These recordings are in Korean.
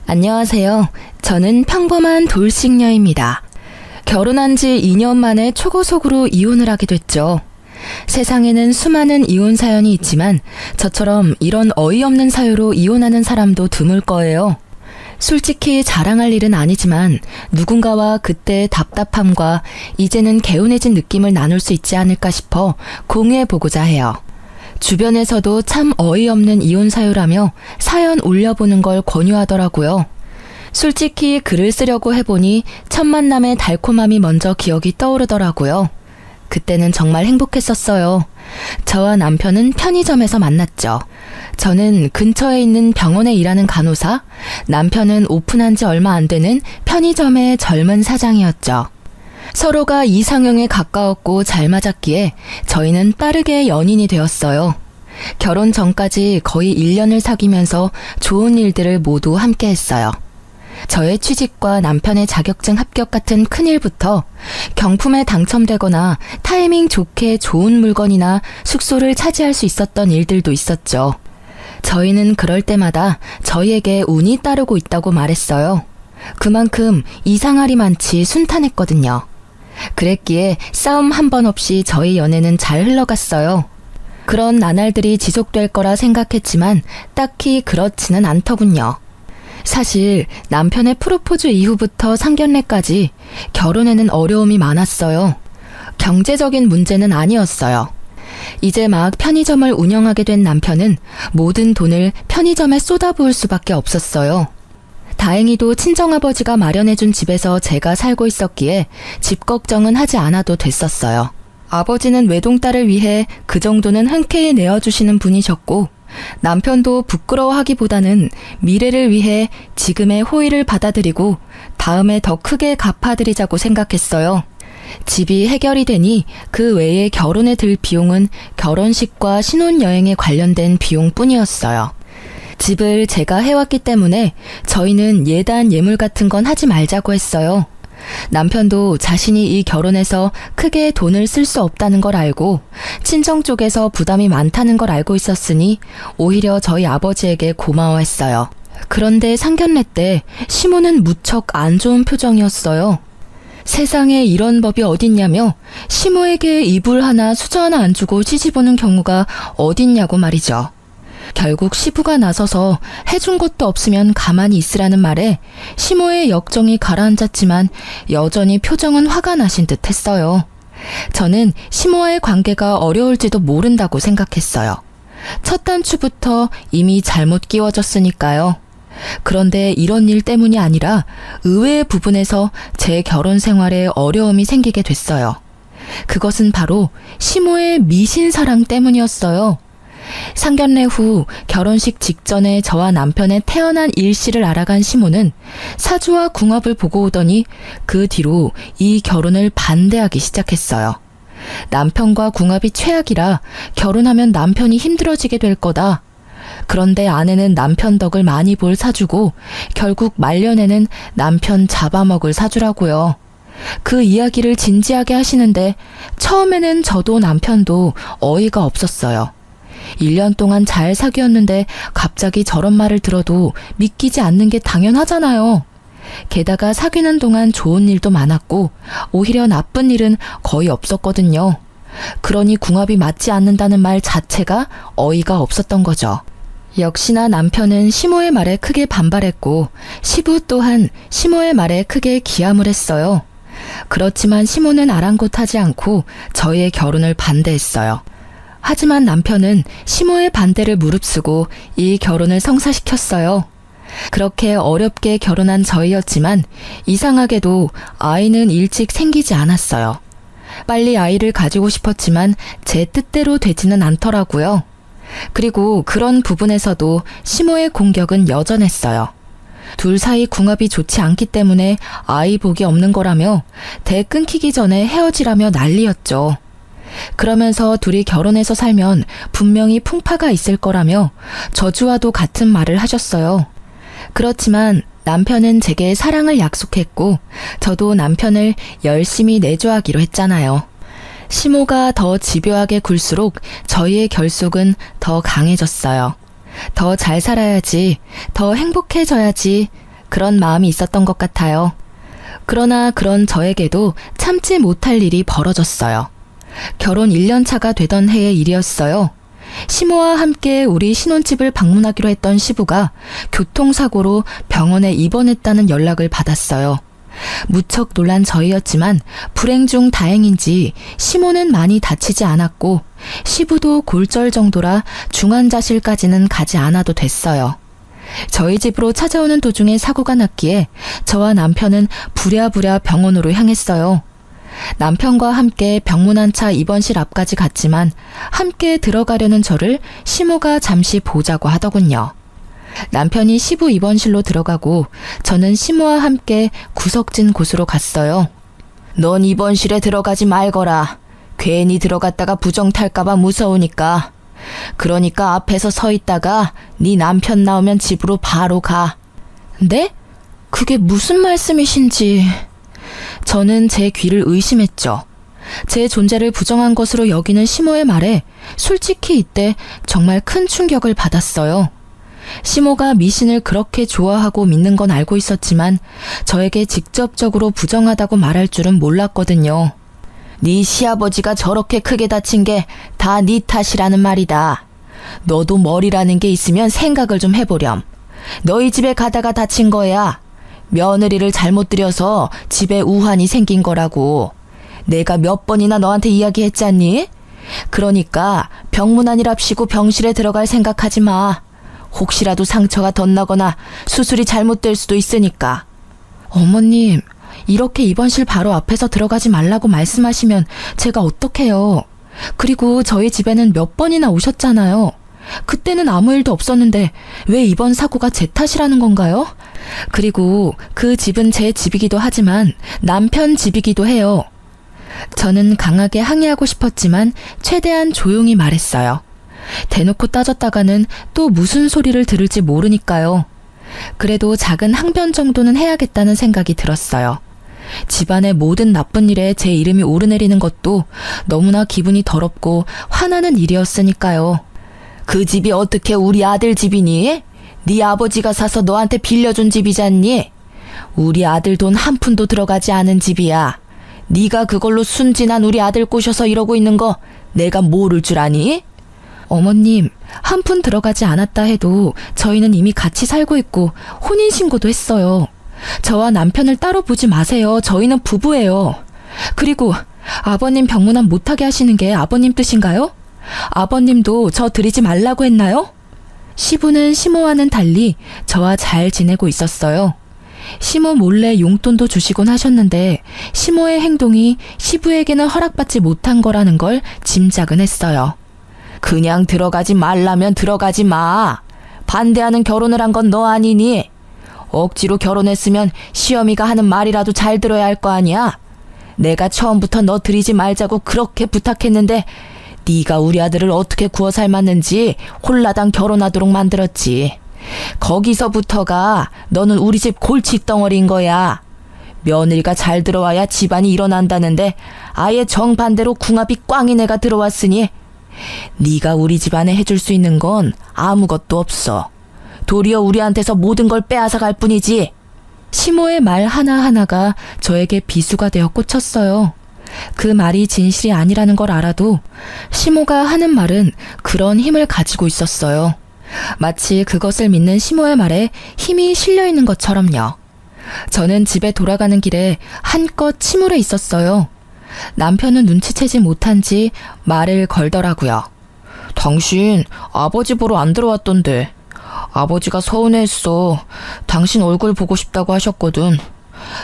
안녕하세요. 저는 평범한 돌싱녀입니다. 결혼한 지 2년 만에 초고속으로 이혼을 하게 됐죠. 세상에는 수많은 이혼 사연이 있지만 저처럼 이런 어이없는 사유로 이혼하는 사람도 드물 거예요. 솔직히 자랑할 일은 아니지만 누군가와 그때의 답답함과 이제는 개운해진 느낌을 나눌 수 있지 않을까 싶어 공유해보고자 해요. 주변에서도 참 어이없는 이혼 사유라며 사연 올려보는 걸 권유하더라고요. 솔직히 글을 쓰려고 해보니 첫 만남의 달콤함이 먼저 기억이 떠오르더라고요. 그때는 정말 행복했었어요. 저와 남편은 편의점에서 만났죠. 저는 근처에 있는 병원에 일하는 간호사, 남편은 오픈한 지 얼마 안 되는 편의점의 젊은 사장이었죠. 서로가 이상형에 가까웠고 잘 맞았기에 저희는 빠르게 연인이 되었어요. 결혼 전까지 거의 1년을 사귀면서 좋은 일들을 모두 함께 했어요. 저의 취직과 남편의 자격증 합격 같은 큰일부터 경품에 당첨되거나 타이밍 좋게 좋은 물건이나 숙소를 차지할 수 있었던 일들도 있었죠. 저희는 그럴 때마다 저희에게 운이 따르고 있다고 말했어요. 그만큼 이상할이 많지 순탄했거든요. 그랬기에 싸움 한 번 없이 저희 연애는 잘 흘러갔어요. 그런 나날들이 지속될 거라 생각했지만 딱히 그렇지는 않더군요. 사실 남편의 프로포즈 이후부터 상견례까지 결혼에는 어려움이 많았어요. 경제적인 문제는 아니었어요. 이제 막 편의점을 운영하게 된 남편은 모든 돈을 편의점에 쏟아부을 수밖에 없었어요. 다행히도 친정아버지가 마련해준 집에서 제가 살고 있었기에 집 걱정은 하지 않아도 됐었어요. 아버지는 외동딸을 위해 그 정도는 흔쾌히 내어주시는 분이셨고 남편도 부끄러워하기보다는 미래를 위해 지금의 호의를 받아들이고 다음에 더 크게 갚아드리자고 생각했어요. 집이 해결이 되니 그 외에 결혼에 들 비용은 결혼식과 신혼여행에 관련된 비용뿐이었어요. 집을 제가 해왔기 때문에 저희는 예단 예물 같은 건 하지 말자고 했어요. 남편도 자신이 이 결혼에서 크게 돈을 쓸 수 없다는 걸 알고 친정 쪽에서 부담이 많다는 걸 알고 있었으니 오히려 저희 아버지에게 고마워했어요. 그런데 상견례 때 시모는 무척 안 좋은 표정이었어요. 세상에 이런 법이 어딨냐며 시모에게 이불 하나 수저 하나 안 주고 시집 오는 경우가 어딨냐고 말이죠. 결국 시부가 나서서 해준 것도 없으면 가만히 있으라는 말에 시모의 역정이 가라앉았지만 여전히 표정은 화가 나신 듯 했어요. 저는 시모와의 관계가 어려울지도 모른다고 생각했어요. 첫 단추부터 이미 잘못 끼워졌으니까요. 그런데 이런 일 때문이 아니라 의외의 부분에서 제 결혼 생활에 어려움이 생기게 됐어요. 그것은 바로 시모의 미신사랑 때문이었어요. 상견례 후 결혼식 직전에 저와 남편의 태어난 일시를 알아간 시모는 사주와 궁합을 보고 오더니 그 뒤로 이 결혼을 반대하기 시작했어요. 남편과 궁합이 최악이라 결혼하면 남편이 힘들어지게 될 거다. 그런데 아내는 남편 덕을 많이 볼 사주고 결국 말년에는 남편 잡아먹을 사주라고요. 그 이야기를 진지하게 하시는데 처음에는 저도 남편도 어이가 없었어요. 1년 동안 잘 사귀었는데 갑자기 저런 말을 들어도 믿기지 않는 게 당연하잖아요. 게다가 사귀는 동안 좋은 일도 많았고 오히려 나쁜 일은 거의 없었거든요. 그러니 궁합이 맞지 않는다는 말 자체가 어이가 없었던 거죠. 역시나 남편은 시모의 말에 크게 반발했고 시부 또한 시모의 말에 크게 기함을 했어요. 그렇지만 시모는 아랑곳하지 않고 저희의 결혼을 반대했어요. 하지만 남편은 시모의 반대를 무릅쓰고 이 결혼을 성사시켰어요. 그렇게 어렵게 결혼한 저희였지만 이상하게도 아이는 일찍 생기지 않았어요. 빨리 아이를 가지고 싶었지만 제 뜻대로 되지는 않더라고요. 그리고 그런 부분에서도 시모의 공격은 여전했어요. 둘 사이 궁합이 좋지 않기 때문에 아이 복이 없는 거라며 대 끊기기 전에 헤어지라며 난리였죠. 그러면서 둘이 결혼해서 살면 분명히 풍파가 있을 거라며 저주와도 같은 말을 하셨어요. 그렇지만 남편은 제게 사랑을 약속했고 저도 남편을 열심히 내조하기로 했잖아요. 시모가 더 집요하게 굴수록 저희의 결속은 더 강해졌어요. 더 잘 살아야지, 더 행복해져야지, 그런 마음이 있었던 것 같아요. 그러나 그런 저에게도 참지 못할 일이 벌어졌어요. 결혼 1년 차가 되던 해의 일이었어요. 시모와 함께 우리 신혼집을 방문하기로 했던 시부가 교통사고로 병원에 입원했다는 연락을 받았어요. 무척 놀란 저희였지만 불행 중 다행인지 시모는 많이 다치지 않았고 시부도 골절 정도라 중환자실까지는 가지 않아도 됐어요. 저희 집으로 찾아오는 도중에 사고가 났기에 저와 남편은 부랴부랴 병원으로 향했어요. 남편과 함께 병문안차 입원실 앞까지 갔지만 함께 들어가려는 저를 시모가 잠시 보자고 하더군요. 남편이 시부 입원실로 들어가고 저는 시모와 함께 구석진 곳으로 갔어요. 넌 입원실에 들어가지 말거라. 괜히 들어갔다가 부정 탈까봐 무서우니까. 그러니까 앞에서 서 있다가 네 남편 나오면 집으로 바로 가. 네? 그게 무슨 말씀이신지. 저는 제 귀를 의심했죠. 제 존재를 부정한 것으로 여기는 시모의 말에 솔직히 이때 정말 큰 충격을 받았어요. 시모가 미신을 그렇게 좋아하고 믿는 건 알고 있었지만 저에게 직접적으로 부정하다고 말할 줄은 몰랐거든요. 네 시아버지가 저렇게 크게 다친 게 다 네 탓이라는 말이다. 너도 머리라는 게 있으면 생각을 좀 해보렴. 너희 집에 가다가 다친 거야. 며느리를 잘못 들여서 집에 우환이 생긴 거라고. 내가 몇 번이나 너한테 이야기했잖니? 그러니까 병문안이랍시고 병실에 들어갈 생각하지 마. 혹시라도 상처가 덧나거나 수술이 잘못될 수도 있으니까. 어머님, 이렇게 입원실 바로 앞에서 들어가지 말라고 말씀하시면 제가 어떡해요. 그리고 저희 집에는 몇 번이나 오셨잖아요. 그때는 아무 일도 없었는데 왜 이번 사고가 제 탓이라는 건가요? 그리고 그 집은 제 집이기도 하지만 남편 집이기도 해요. 저는 강하게 항의하고 싶었지만 최대한 조용히 말했어요. 대놓고 따졌다가는 또 무슨 소리를 들을지 모르니까요. 그래도 작은 항변 정도는 해야겠다는 생각이 들었어요. 집안의 모든 나쁜 일에 제 이름이 오르내리는 것도 너무나 기분이 더럽고 화나는 일이었으니까요. 그 집이 어떻게 우리 아들 집이니? 네 아버지가 사서 너한테 빌려준 집이잖니? 우리 아들 돈 한 푼도 들어가지 않은 집이야. 네가 그걸로 순진한 우리 아들 꼬셔서 이러고 있는 거 내가 모를 줄 아니? 어머님, 한 푼 들어가지 않았다 해도 저희는 이미 같이 살고 있고 혼인신고도 했어요. 저와 남편을 따로 보지 마세요. 저희는 부부예요. 그리고 아버님 병문안 못하게 하시는 게 아버님 뜻인가요? 아버님도 저 드리지 말라고 했나요? 시부는 시모와는 달리 저와 잘 지내고 있었어요. 시모 몰래 용돈도 주시곤 하셨는데 시모의 행동이 시부에게는 허락받지 못한 거라는 걸 짐작은 했어요. 그냥 들어가지 말라면 들어가지 마. 반대하는 결혼을 한 건 너 아니니? 억지로 결혼했으면 시어미가 하는 말이라도 잘 들어야 할 거 아니야? 내가 처음부터 너 들이지 말자고 그렇게 부탁했는데 네가 우리 아들을 어떻게 구워 삶았는지 홀라당 결혼하도록 만들었지. 거기서부터가 너는 우리 집 골칫덩어리인 거야. 며느리가 잘 들어와야 집안이 일어난다는데 아예 정반대로 궁합이 꽝인 애가 들어왔으니 네가 우리 집안에 해줄 수 있는 건 아무것도 없어. 도리어 우리한테서 모든 걸 빼앗아 갈 뿐이지. 시모의 말 하나하나가 저에게 비수가 되어 꽂혔어요. 그 말이 진실이 아니라는 걸 알아도 시모가 하는 말은 그런 힘을 가지고 있었어요. 마치 그것을 믿는 시모의 말에 힘이 실려 있는 것처럼요. 저는 집에 돌아가는 길에 한껏 침울해 있었어요. 남편은 눈치채지 못한지 말을 걸더라고요. 당신 아버지 보러 안 들어왔던데. 아버지가 서운해했어. 당신 얼굴 보고 싶다고 하셨거든.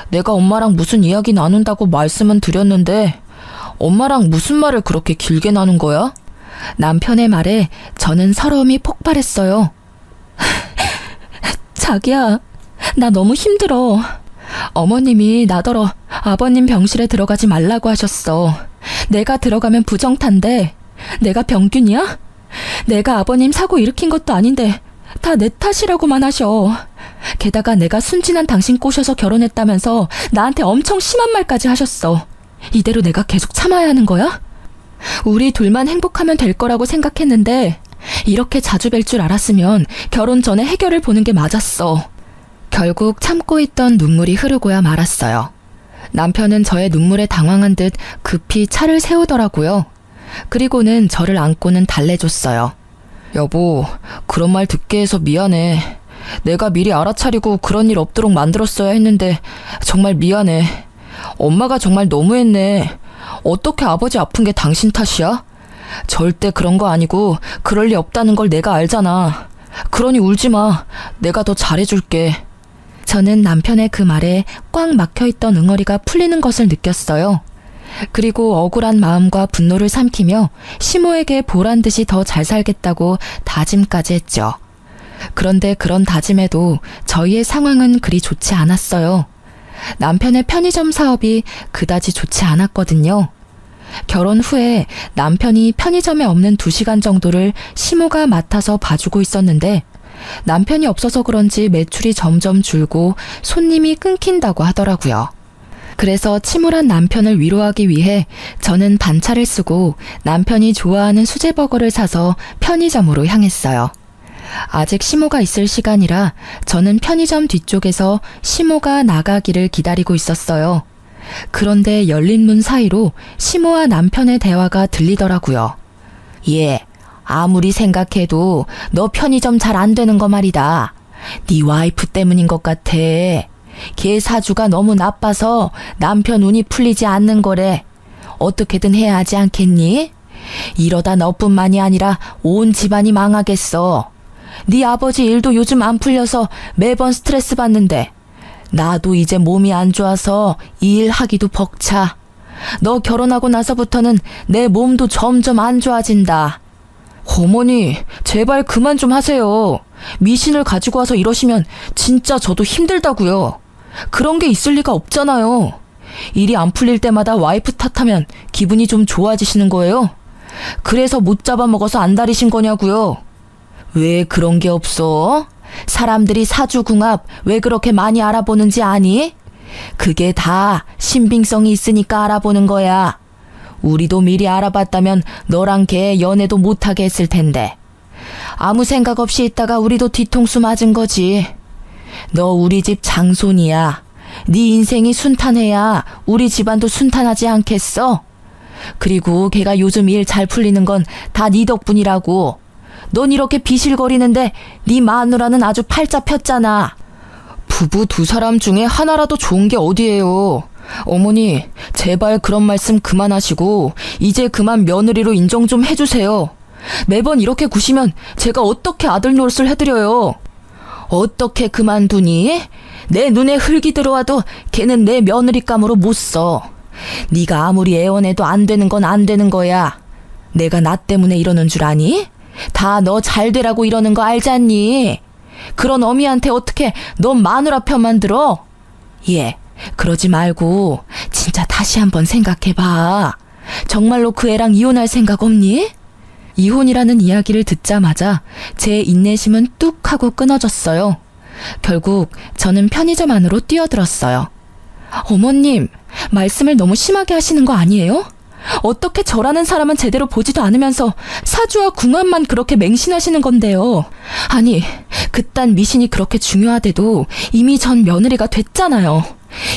내가 엄마랑 무슨 이야기 나눈다고 말씀은 드렸는데 엄마랑 무슨 말을 그렇게 길게 나눈 거야? 남편의 말에 저는 서러움이 폭발했어요. 자기야, 나 너무 힘들어. 어머님이 나더러 아버님 병실에 들어가지 말라고 하셨어. 내가 들어가면 부정탄데 내가 병균이야? 내가 아버님 사고 일으킨 것도 아닌데 다 내 탓이라고만 하셔. 게다가 내가 순진한 당신 꼬셔서 결혼했다면서 나한테 엄청 심한 말까지 하셨어. 이대로 내가 계속 참아야 하는 거야? 우리 둘만 행복하면 될 거라고 생각했는데 이렇게 자주 뵐 줄 알았으면 결혼 전에 해결을 보는 게 맞았어. 결국 참고 있던 눈물이 흐르고야 말았어요. 남편은 저의 눈물에 당황한 듯 급히 차를 세우더라고요. 그리고는 저를 안고는 달래줬어요. 여보, 그런 말 듣게 해서 미안해. 내가 미리 알아차리고 그런 일 없도록 만들었어야 했는데 정말 미안해. 엄마가 정말 너무했네. 어떻게 아버지 아픈 게 당신 탓이야? 절대 그런 거 아니고 그럴 리 없다는 걸 내가 알잖아. 그러니 울지 마. 내가 더 잘해줄게. 저는 남편의 그 말에 꽉 막혀있던 응어리가 풀리는 것을 느꼈어요. 그리고 억울한 마음과 분노를 삼키며 시모에게 보란 듯이 더 잘 살겠다고 다짐까지 했죠. 그런데 그런 다짐에도 저희의 상황은 그리 좋지 않았어요. 남편의 편의점 사업이 그다지 좋지 않았거든요. 결혼 후에 남편이 편의점에 없는 2시간 정도를 시모가 맡아서 봐주고 있었는데 남편이 없어서 그런지 매출이 점점 줄고 손님이 끊긴다고 하더라고요. 그래서 침울한 남편을 위로하기 위해 저는 반차를 쓰고 남편이 좋아하는 수제버거를 사서 편의점으로 향했어요. 아직 시모가 있을 시간이라 저는 편의점 뒤쪽에서 시모가 나가기를 기다리고 있었어요. 그런데 열린 문 사이로 시모와 남편의 대화가 들리더라고요. 얘, 아무리 생각해도 너 편의점 잘 안 되는 거 말이다. 네 와이프 때문인 것 같아. 걔 사주가 너무 나빠서 남편 운이 풀리지 않는 거래. 어떻게든 해야 하지 않겠니? 이러다 너뿐만이 아니라 온 집안이 망하겠어. 네 아버지 일도 요즘 안 풀려서 매번 스트레스 받는데 나도 이제 몸이 안 좋아서 이 일 하기도 벅차. 너 결혼하고 나서부터는 내 몸도 점점 안 좋아진다. 어머니, 제발 그만 좀 하세요. 미신을 가지고 와서 이러시면 진짜 저도 힘들다고요. 그런 게 있을 리가 없잖아요. 일이 안 풀릴 때마다 와이프 탓하면 기분이 좀 좋아지시는 거예요? 그래서 못 잡아먹어서 안달이신 거냐고요? 왜 그런 게 없어? 사람들이 사주궁합 왜 그렇게 많이 알아보는지 아니? 그게 다 신빙성이 있으니까 알아보는 거야. 우리도 미리 알아봤다면 너랑 걔 연애도 못하게 했을 텐데. 아무 생각 없이 있다가 우리도 뒤통수 맞은 거지. 너 우리 집 장손이야. 네 인생이 순탄해야 우리 집안도 순탄하지 않겠어? 그리고 걔가 요즘 일 잘 풀리는 건 다 네 덕분이라고. 넌 이렇게 비실거리는데 네 마누라는 아주 팔자 폈잖아. 부부 2사람 중에 하나라도 좋은 게 어디예요. 어머니, 제발 그런 말씀 그만하시고 이제 그만 며느리로 인정 좀 해주세요. 매번 이렇게 구시면 제가 어떻게 아들 노릇을 해드려요. 어떻게 그만두니? 내 눈에 흙이 들어와도 걔는 내 며느리감으로 못 써. 네가 아무리 애원해도 안 되는 건 안 되는 거야. 내가 나 때문에 이러는 줄 아니? 다 너 잘 되라고 이러는 거 알잖니? 그런 어미한테 어떻게 너 마누라 편만 들어? 예, 그러지 말고 진짜 다시 한번 생각해봐. 정말로 그 애랑 이혼할 생각 없니? 이혼이라는 이야기를 듣자마자 제 인내심은 뚝 하고 끊어졌어요. 결국 저는 편의점 안으로 뛰어들었어요. 어머님, 말씀을 너무 심하게 하시는 거 아니에요? 어떻게 저라는 사람은 제대로 보지도 않으면서 사주와 궁합만 그렇게 맹신하시는 건데요. 아니, 그딴 미신이 그렇게 중요하대도 이미 전 며느리가 됐잖아요.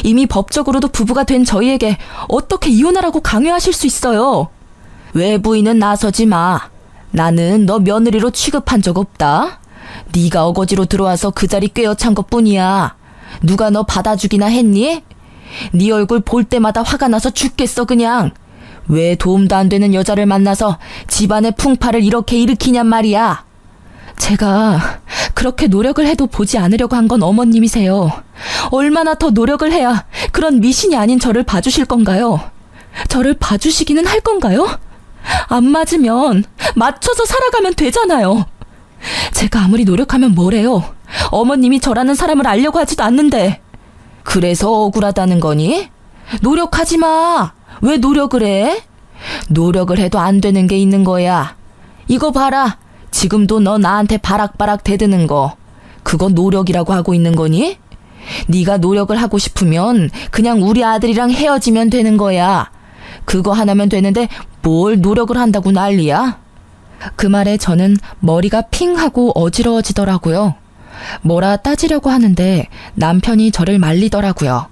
이미 법적으로도 부부가 된 저희에게 어떻게 이혼하라고 강요하실 수 있어요? 외부인은 나서지 마. 나는 너 며느리로 취급한 적 없다. 네가 어거지로 들어와서 그 자리 꿰어찬 것뿐이야. 누가 너 받아주기나 했니? 네 얼굴 볼 때마다 화가 나서 죽겠어 그냥. 왜 도움도 안 되는 여자를 만나서 집안의 풍파를 이렇게 일으키냔 말이야. 제가 그렇게 노력을 해도 보지 않으려고 한 건 어머님이세요. 얼마나 더 노력을 해야 그런 미신이 아닌 저를 봐주실 건가요? 저를 봐주시기는 할 건가요? 안 맞으면 맞춰서 살아가면 되잖아요. 제가 아무리 노력하면 뭐래요? 어머님이 저라는 사람을 알려고 하지도 않는데. 그래서 억울하다는 거니? 노력하지 마. 왜 노력을 해? 노력을 해도 안 되는 게 있는 거야. 이거 봐라. 지금도 너 나한테 바락바락 대드는 거. 그거 노력이라고 하고 있는 거니? 네가 노력을 하고 싶으면 그냥 우리 아들이랑 헤어지면 되는 거야. 그거 하나면 되는데 뭘 노력을 한다고 난리야? 그 말에 저는 머리가 핑 하고 어지러워지더라고요. 뭐라 따지려고 하는데 남편이 저를 말리더라고요.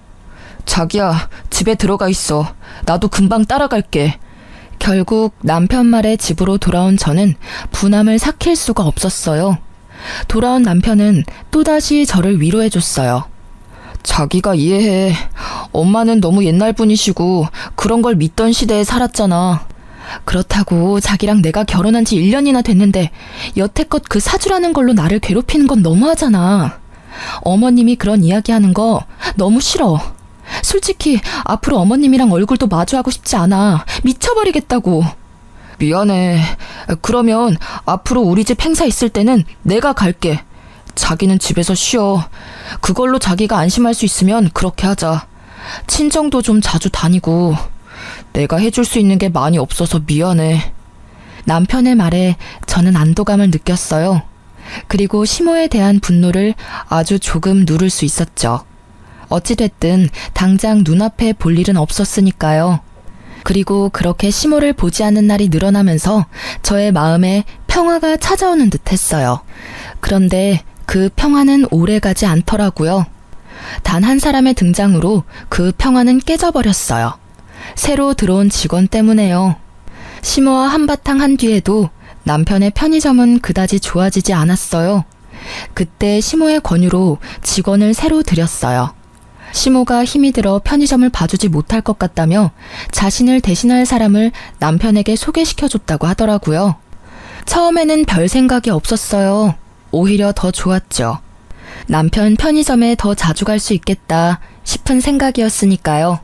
자기야, 집에 들어가 있어. 나도 금방 따라갈게. 결국 남편 말에 집으로 돌아온 저는 분함을 삭힐 수가 없었어요. 돌아온 남편은 또다시 저를 위로해줬어요. 자기가 이해해. 엄마는 너무 옛날 분이시고 그런 걸 믿던 시대에 살았잖아. 그렇다고 자기랑 내가 결혼한 지 1년이나 됐는데 여태껏 그 사주라는 걸로 나를 괴롭히는 건 너무하잖아. 어머님이 그런 이야기하는 거 너무 싫어. 솔직히 앞으로 어머님이랑 얼굴도 마주하고 싶지 않아. 미쳐버리겠다고. 미안해. 그러면 앞으로 우리 집 행사 있을 때는 내가 갈게. 자기는 집에서 쉬어. 그걸로 자기가 안심할 수 있으면 그렇게 하자. 친정도 좀 자주 다니고. 내가 해줄 수 있는 게 많이 없어서 미안해. 남편의 말에 저는 안도감을 느꼈어요. 그리고 시모에 대한 분노를 아주 조금 누를 수 있었죠. 어찌됐든 당장 눈앞에 볼 일은 없었으니까요. 그리고 그렇게 시모를 보지 않는 날이 늘어나면서 저의 마음에 평화가 찾아오는 듯 했어요. 그런데 그 평화는 오래가지 않더라고요. 단 한 사람의 등장으로 그 평화는 깨져버렸어요. 새로 들어온 직원 때문에요. 시모와 한바탕 한 뒤에도 남편의 편의점은 그다지 좋아지지 않았어요. 그때 시모의 권유로 직원을 새로 들였어요. 시모가 힘이 들어 편의점을 봐주지 못할 것 같다며 자신을 대신할 사람을 남편에게 소개시켜줬다고 하더라고요. 처음에는 별 생각이 없었어요. 오히려 더 좋았죠. 남편 편의점에 더 자주 갈 수 있겠다 싶은 생각이었으니까요.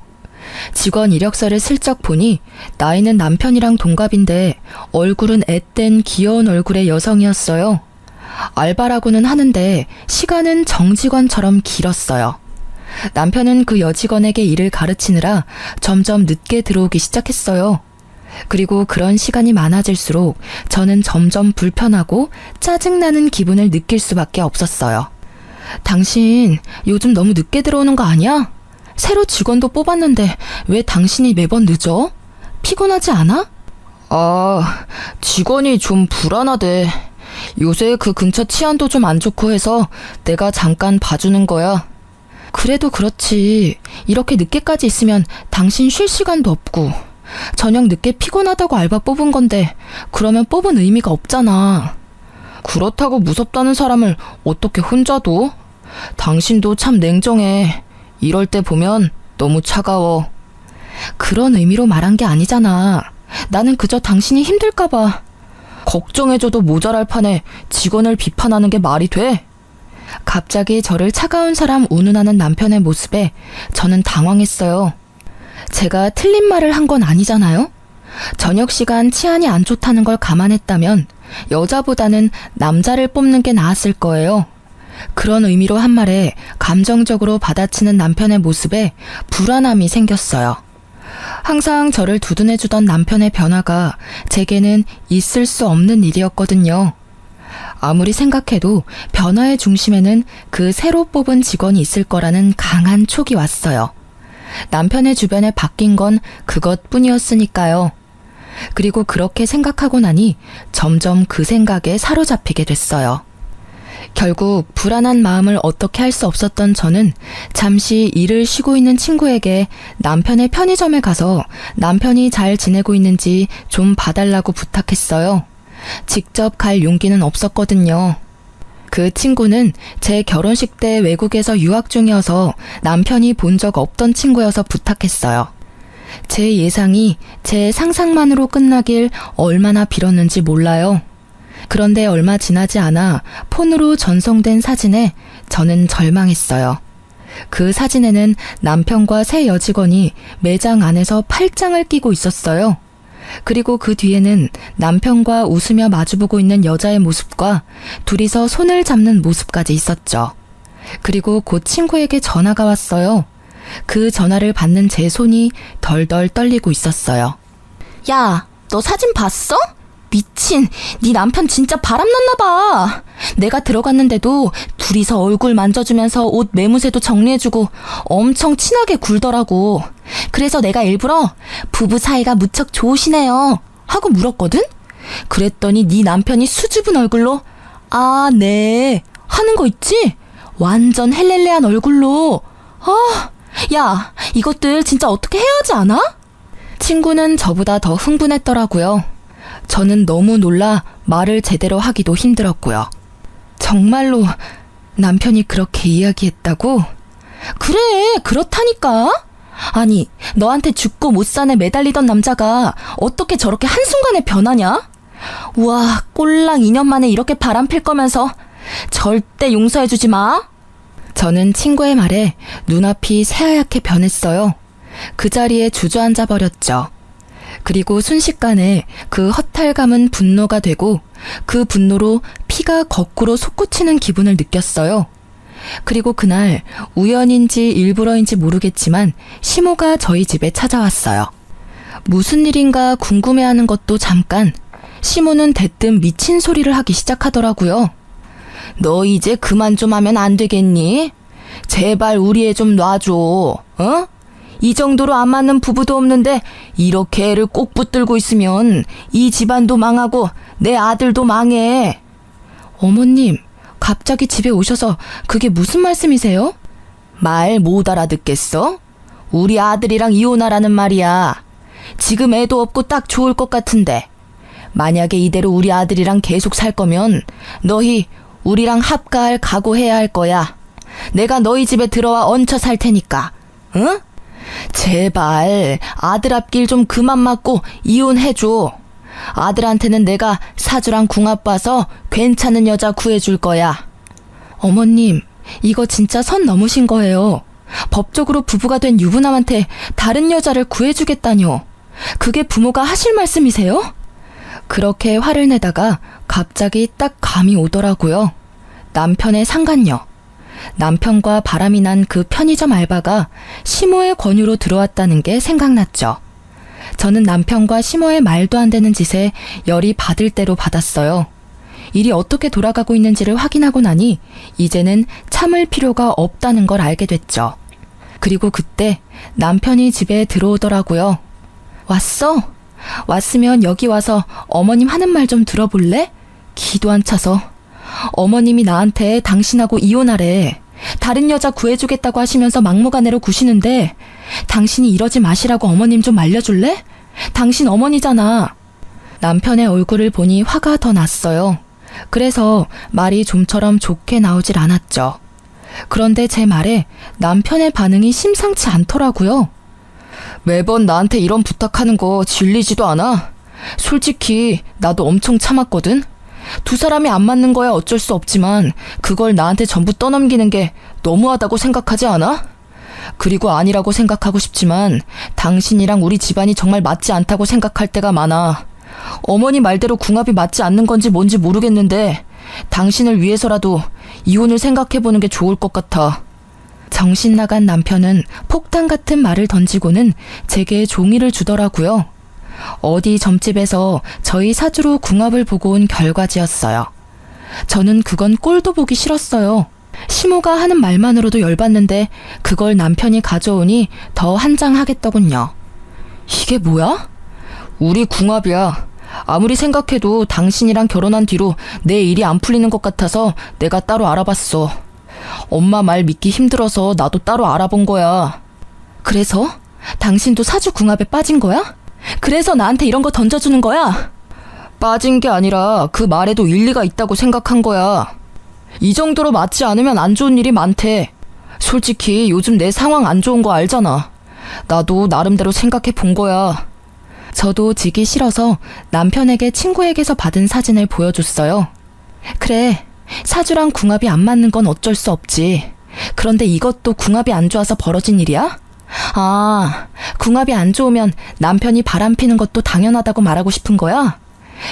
직원 이력서를 슬쩍 보니 나이는 남편이랑 동갑인데 얼굴은 앳된 귀여운 얼굴의 여성이었어요. 알바라고는 하는데 시간은 정직원처럼 길었어요. 남편은 그 여직원에게 일을 가르치느라 점점 늦게 들어오기 시작했어요. 그리고 그런 시간이 많아질수록 저는 점점 불편하고 짜증나는 기분을 느낄 수밖에 없었어요. 당신 요즘 너무 늦게 들어오는 거 아니야? 새로 직원도 뽑았는데 왜 당신이 매번 늦어? 피곤하지 않아? 직원이 좀 불안하대. 요새 그 근처 치안도 좀 안 좋고 해서 내가 잠깐 봐주는 거야. 그래도 그렇지. 이렇게 늦게까지 있으면 당신 쉴 시간도 없고. 저녁 늦게 피곤하다고 알바 뽑은 건데 그러면 뽑은 의미가 없잖아. 그렇다고 무섭다는 사람을 어떻게 혼자 둬? 당신도 참 냉정해. 이럴 때 보면 너무 차가워. 그런 의미로 말한 게 아니잖아. 나는 그저 당신이 힘들까봐. 걱정해줘도 모자랄 판에 직원을 비판하는 게 말이 돼? 갑자기 저를 차가운 사람 운운하는 남편의 모습에 저는 당황했어요. 제가 틀린 말을 한 건 아니잖아요? 저녁 시간 치안이 안 좋다는 걸 감안했다면 여자보다는 남자를 뽑는 게 나았을 거예요. 그런 의미로 한 말에 감정적으로 받아치는 남편의 모습에 불안함이 생겼어요. 항상 저를 두둔해주던 남편의 변화가 제게는 있을 수 없는 일이었거든요. 아무리 생각해도 변화의 중심에는 그 새로 뽑은 직원이 있을 거라는 강한 촉이 왔어요. 남편의 주변에 바뀐 건 그것뿐이었으니까요. 그리고 그렇게 생각하고 나니 점점 그 생각에 사로잡히게 됐어요. 결국 불안한 마음을 어떻게 할 수 없었던 저는 잠시 일을 쉬고 있는 친구에게 남편의 편의점에 가서 남편이 잘 지내고 있는지 좀 봐달라고 부탁했어요. 직접 갈 용기는 없었거든요. 그 친구는 제 결혼식 때 외국에서 유학 중이어서 남편이 본 적 없던 친구여서 부탁했어요. 제 예상이 제 상상만으로 끝나길 얼마나 빌었는지 몰라요. 그런데 얼마 지나지 않아 폰으로 전송된 사진에 저는 절망했어요. 그 사진에는 남편과 새 여직원이 매장 안에서 팔짱을 끼고 있었어요. 그리고 그 뒤에는 남편과 웃으며 마주보고 있는 여자의 모습과 둘이서 손을 잡는 모습까지 있었죠. 그리고 곧 친구에게 전화가 왔어요. 그 전화를 받는 제 손이 덜덜 떨리고 있었어요. 야, 너 사진 봤어? 미친, 네 남편 진짜 바람났나 봐. 내가 들어갔는데도 둘이서 얼굴 만져주면서 옷 매무새도 정리해주고 엄청 친하게 굴더라고. 그래서 내가 일부러 부부 사이가 무척 좋으시네요 하고 물었거든? 그랬더니 네 남편이 수줍은 얼굴로 아, 네. 하는 거 있지? 완전 헬렐레한 얼굴로. 야, 이것들 진짜 어떻게 해야 하지 않아? 친구는 저보다 더 흥분했더라고요. 저는 너무 놀라 말을 제대로 하기도 힘들었고요. 정말로 남편이 그렇게 이야기했다고? 그래, 그렇다니까. 아니, 너한테 죽고 못 산에 매달리던 남자가 어떻게 저렇게 한순간에 변하냐? 우와, 꼴랑 2년 만에 이렇게 바람필 거면서 절대 용서해주지 마. 저는 친구의 말에 눈앞이 새하얗게 변했어요. 그 자리에 주저앉아 버렸죠. 그리고 순식간에 그 허탈감은 분노가 되고 그 분노로 피가 거꾸로 솟구치는 기분을 느꼈어요. 그리고 그날 우연인지 일부러인지 모르겠지만 시모가 저희 집에 찾아왔어요. 무슨 일인가 궁금해하는 것도 잠깐, 시모는 대뜸 미친 소리를 하기 시작하더라고요. 너 이제 그만 좀 하면 안 되겠니? 제발 우리 애 좀 놔줘. 어? 이 정도로 안 맞는 부부도 없는데 이렇게 애를 꼭 붙들고 있으면 이 집안도 망하고 내 아들도 망해. 어머님, 갑자기 집에 오셔서 그게 무슨 말씀이세요? 말 못 알아듣겠어? 우리 아들이랑 이혼하라는 말이야. 지금 애도 없고 딱 좋을 것 같은데 만약에 이대로 우리 아들이랑 계속 살 거면 너희 우리랑 합가할 각오해야 할 거야. 내가 너희 집에 들어와 얹혀 살 테니까. 응? 제발 아들 앞길 좀 그만 맞고 이혼해줘. 아들한테는 내가 사주랑 궁합 봐서 괜찮은 여자 구해줄 거야. 어머님, 이거 진짜 선 넘으신 거예요. 법적으로 부부가 된 유부남한테 다른 여자를 구해주겠다뇨. 그게 부모가 하실 말씀이세요? 그렇게 화를 내다가 갑자기 딱 감이 오더라고요. 남편의 상간녀. 남편과 바람이 난 그 편의점 알바가 시모의 권유로 들어왔다는 게 생각났죠. 저는 남편과 시모의 말도 안 되는 짓에 열이 받을 대로 받았어요. 일이 어떻게 돌아가고 있는지를 확인하고 나니 이제는 참을 필요가 없다는 걸 알게 됐죠. 그리고 그때 남편이 집에 들어오더라고요. 왔어? 왔으면 여기 와서 어머님 하는 말 좀 들어볼래? 기도 안 차서. 어머님이 나한테 당신하고 이혼하래. 다른 여자 구해주겠다고 하시면서 막무가내로 구시는데 당신이 이러지 마시라고 어머님 좀 말려줄래? 당신 어머니잖아. 남편의 얼굴을 보니 화가 더 났어요. 그래서 말이 좀처럼 좋게 나오질 않았죠. 그런데 제 말에 남편의 반응이 심상치 않더라고요. 매번 나한테 이런 부탁하는 거 질리지도 않아? 솔직히 나도 엄청 참았거든? 두 사람이 안 맞는 거야 어쩔 수 없지만 그걸 나한테 전부 떠넘기는 게 너무하다고 생각하지 않아? 그리고 아니라고 생각하고 싶지만 당신이랑 우리 집안이 정말 맞지 않다고 생각할 때가 많아. 어머니 말대로 궁합이 맞지 않는 건지 뭔지 모르겠는데 당신을 위해서라도 이혼을 생각해보는 게 좋을 것 같아. 정신 나간 남편은 폭탄 같은 말을 던지고는 제게 종이를 주더라고요. 어디 점집에서 저희 사주로 궁합을 보고 온 결과지였어요. 저는 그건 꼴도 보기 싫었어요. 시모가 하는 말만으로도 열받는데 그걸 남편이 가져오니 더 한장하겠더군요. 이게 뭐야? 우리 궁합이야. 아무리 생각해도 당신이랑 결혼한 뒤로 내 일이 안 풀리는 것 같아서 내가 따로 알아봤어. 엄마 말 믿기 힘들어서 나도 따로 알아본 거야. 그래서? 당신도 사주 궁합에 빠진 거야? 그래서 나한테 이런 거 던져주는 거야? 빠진 게 아니라 그 말에도 일리가 있다고 생각한 거야. 이 정도로 맞지 않으면 안 좋은 일이 많대. 솔직히 요즘 내 상황 안 좋은 거 알잖아. 나도 나름대로 생각해 본 거야. 저도 지기 싫어서 남편에게 친구에게서 받은 사진을 보여줬어요. 그래, 사주랑 궁합이 안 맞는 건 어쩔 수 없지. 그런데 이것도 궁합이 안 좋아서 벌어진 일이야? 아, 궁합이 안 좋으면 남편이 바람피는 것도 당연하다고 말하고 싶은 거야?